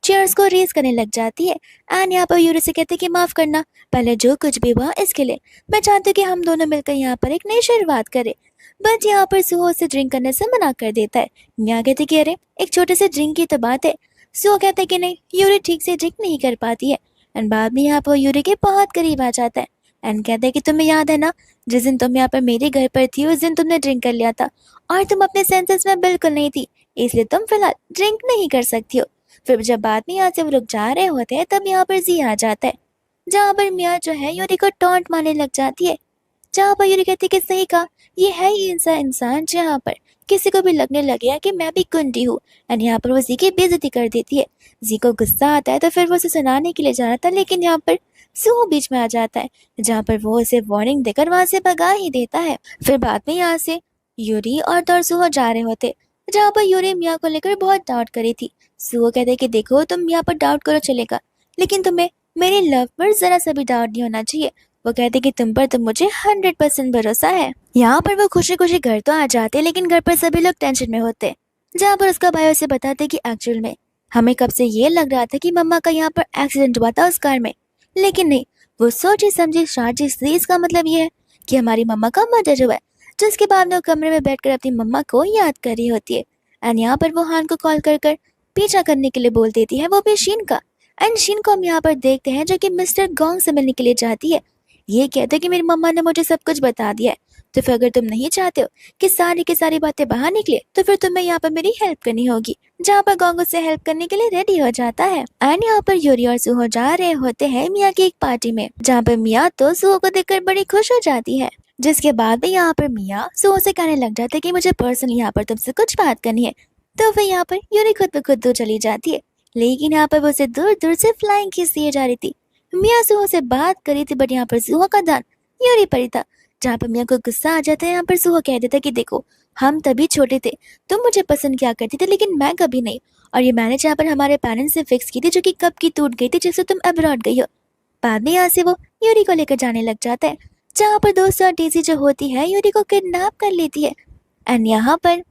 चेयर्स को रेस करने लग जाती है एंड यहाँ पर यूरी से कहते कि माफ करना, पहले जो कुछ भी हुआ इसके लिए मैं चाहती हूँ कि हम दोनों मिलकर यहाँ पर एक नई शुरुआत करें। बट यहाँ पर सुहो से ड्रिंक करने से मना कर देता है। मिया कहते कि अरे एक छोटे से ड्रिंक की तो बात है। सुहो कहता है कि नहीं, यूरी ठीक से ड्रिंक नहीं कर पाती है एंड बाद में यहाँ पर यूरी के बहुत करीब आ जाता है एंड कहता है कि तुम्हें याद है ना जिस दिन तुम यहाँ पर मेरे घर पर थी उस दिन तुमने ड्रिंक कर लिया था और तुम अपने सेंसेस में बिल्कुल नहीं थी, इसलिए तुम फिलहाल ड्रिंक नहीं कर सकती हो। फिर जब बाद में यहाँ से वो लोग जा रहे होते हैं तब यहाँ पर जी आ जाता है, जहाँ पर मिया जो है यूरी को टॉन्ट मारने लग जाती है। जहाँ पर यूरी कहती है कि सही कहा, ये है ही इंसान जहाँ पर किसी को भी लगने लगे कि मैं भी कुंडी हूँ एंड यहाँ पर वो जी की बेइज्जती कर देती है। जी को गुस्सा आता है तो फिर वो उसे सुनाने के लिए जा रहा था, लेकिन यहाँ पर सुहो बीच में आ जाता है, जहाँ पर वो उसे वार्निंग देकर वहां से भगा ही देता है। फिर बाद में यहाँ से यूरी और सुहो जा रहे होते, जहाँ पर यूरी मिया को लेकर बहुत डाउट करी थी। सुहो कहते कि देखो तुम यहाँ पर डाउट करो चलेगा, लेकिन तुम्हें मेरे लव पर जरा सा भी डाउट नहीं होना चाहिए। वो कहते कि तुम पर तो मुझे 100% भरोसा है। यहाँ पर वो खुशी खुशी घर तो आ जाते, लेकिन घर पर सभी लोग टेंशन में होते, जहाँ पर उसका भाई उसे बताते कि एक्चुअल में हमें कब से ये लग रहा था कि मम्मा का यहाँ पर एक्सीडेंट हुआ था उस कार में, लेकिन नहीं, वो सोची समझी साजिश थी। इसका मतलब ये है कि हमारी मम्मा का मर्डर हुआ है। जिसके बाद में वो कमरे में बैठकर अपनी मम्मा को याद कर रही होती है एंड यहाँ पर वो हान को कॉल कर पीछा करने के लिए बोल देती है, वो भी शीन का। एंड शीन को हम यहाँ पर देखते हैं जो कि मिस्टर गोंग से मिलने के लिए जाती है। ये कहते हैं कि मेरी मम्मा ने मुझे सब कुछ बता दिया है, तो फिर अगर तुम नहीं चाहते हो कि सारी की सारी बातें बाहर निकले तो फिर तुम्हें यहाँ पर मेरी हेल्प करनी होगी। जहाँ पर गोंग उससे हेल्प करने के लिए रेडी हो जाता है एंड यहाँ पर यूरी और सुहो जा रहे होते हैं मिया की एक पार्टी में, जहाँ पर मिया तो सुहो को देखकर बड़ी खुश हो जाती है। जिसके बाद में यहाँ पर मिया सुहो से कहने लग जाते हैं कि मुझे पर्सनली यहाँ पर तुमसे कुछ बात करनी है। तो फिर यहाँ पर यूरी खुद ब खुद दूर चली जाती है, लेकिन यहाँ पर वो उसे दूर दूर से फ्लाइंग किस दिए जा रही थी। मिया सुहो से बात करी थी, बट यहाँ पर सुहो का ध्यान यूरी पर ही था। जहाँ पर मिया को गुस्सा आ जाता है, यहाँ पर सुहो कह देता कि देखो हम तभी छोटे थे, तुम मुझे पसंद किया करती थी लेकिन मैं कभी नहीं, और ये मैरिज यहाँ पर हमारे पेरेंट्स से फिक्स की थी जो कि कब की टूट गई थी जिससे तुम अब्रॉड गई हो। बाद में यहाँ से वो यूरी को लेकर जाने लग जाता है, जहाँ पर दोस्तों और डेजी जो होती है यूरी को किडनैप कर लेती है एंड यहाँ पर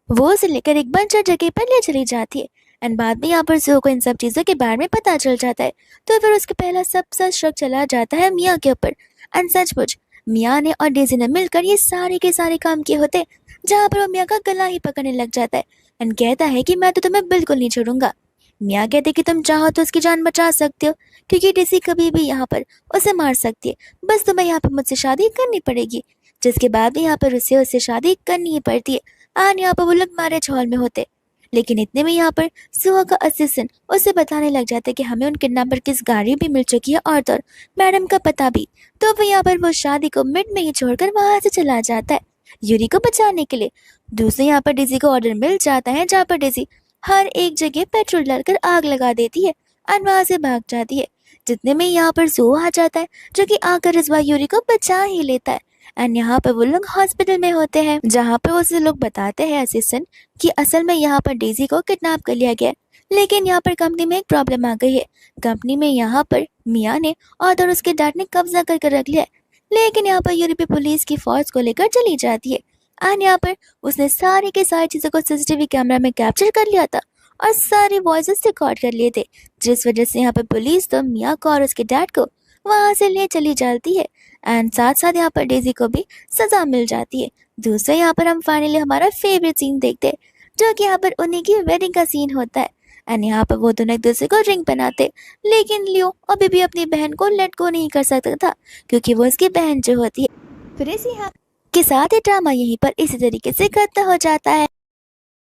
वो उसे लेकर एक बंजर जगह पर ले चली जाती है एंड बाद में यहाँ पर सुहो को इन सब चीजों के बारे में पता चल जाता है। तो फिर उसके पहला सबसे शक चला जाता है मिया के ऊपर एंड सचमुच मिया ने और डेजी ने मिलकर ये सारे के सारे काम किए होते, जहाँ पर वो मिया का गला ही पकड़ने लग जाता है एंड कहता है कि मैं तो तुम्हें बिल्कुल नहीं छोड़ूंगा। मिया कहते कि तुम चाहो तो उसकी जान बचा सकते हो, क्योंकि डेजी कभी भी यहाँ पर उसे मार सकती है, बस तुम्हें यहाँ पर मुझसे शादी करनी पड़ेगी। जिसके बाद भी यहाँ पर उससे शादी करनी ही पड़ती है एंड यहाँ पर वो लोग मैरिज हॉल में होते, लेकिन इतने में यहाँ पर सुहा का असिस्टेंट उसे बताने लग जाता है कि हमें उन किडनैपर की गाड़ी भी मिल चुकी है और मैडम का पता भी। तो फिर यहाँ पर वो शादी को मिड में ही छोड़कर वहां से चला जाता है यूरी को बचाने के लिए। दूसरे यहाँ पर डेजी को ऑर्डर मिल जाता है जहाँ पर डेजी हर एक जगह पेट्रोल डालकर आग लगा देती है और वहां से भाग जाती है। जितने में यहाँ पर जो आ जाता है जो कि आकर इस बार यूरी को बचा ही लेता है। एंड यहाँ पर वो लोग हॉस्पिटल में होते हैं जहाँ पे उसे लोग बताते हैं असिस्टेंट कि असल में यहाँ पर डेजी को किडनैप कर लिया गया है। लेकिन यहाँ पर कंपनी में एक प्रॉब्लम आ गई है। कंपनी में यहाँ पर मिया ने और उसके डैड ने कब्जा करके रख लिया है। लेकिन यहाँ पर यूरी पे पुलिस की फोर्स को लेकर चली जाती है एंड यहाँ पर उसने सारी की सारी चीजों को सीसीटीवी कैमरा में कैप्चर कर लिया था और सारे वॉइसेस रिकॉर्ड कर लिए थे, जिस वजह से यहाँ पर पुलिस तो मिया को और उसके डैड को वहां से ले चली जाती है। एंड साथ साथ यहाँ पर डेजी को भी सजा मिल जाती है। दूसरे यहाँ पर हम फाइनली हमारा फेवरेट सीन देखते हैं जो कि यहाँ पर उन्हीं की वेडिंग का सीन होता है। एंड यहाँ पर वो दोनों एक दूसरे को रिंग पहनाते, लेकिन लियो अभी भी अपनी बहन को लेट गो नहीं कर सकता था क्योंकि वो उसकी बहन जो होती है। फिर इसी के साथ ही ड्रामा यहीं पर इसी तरीके से खत्म हो जाता है।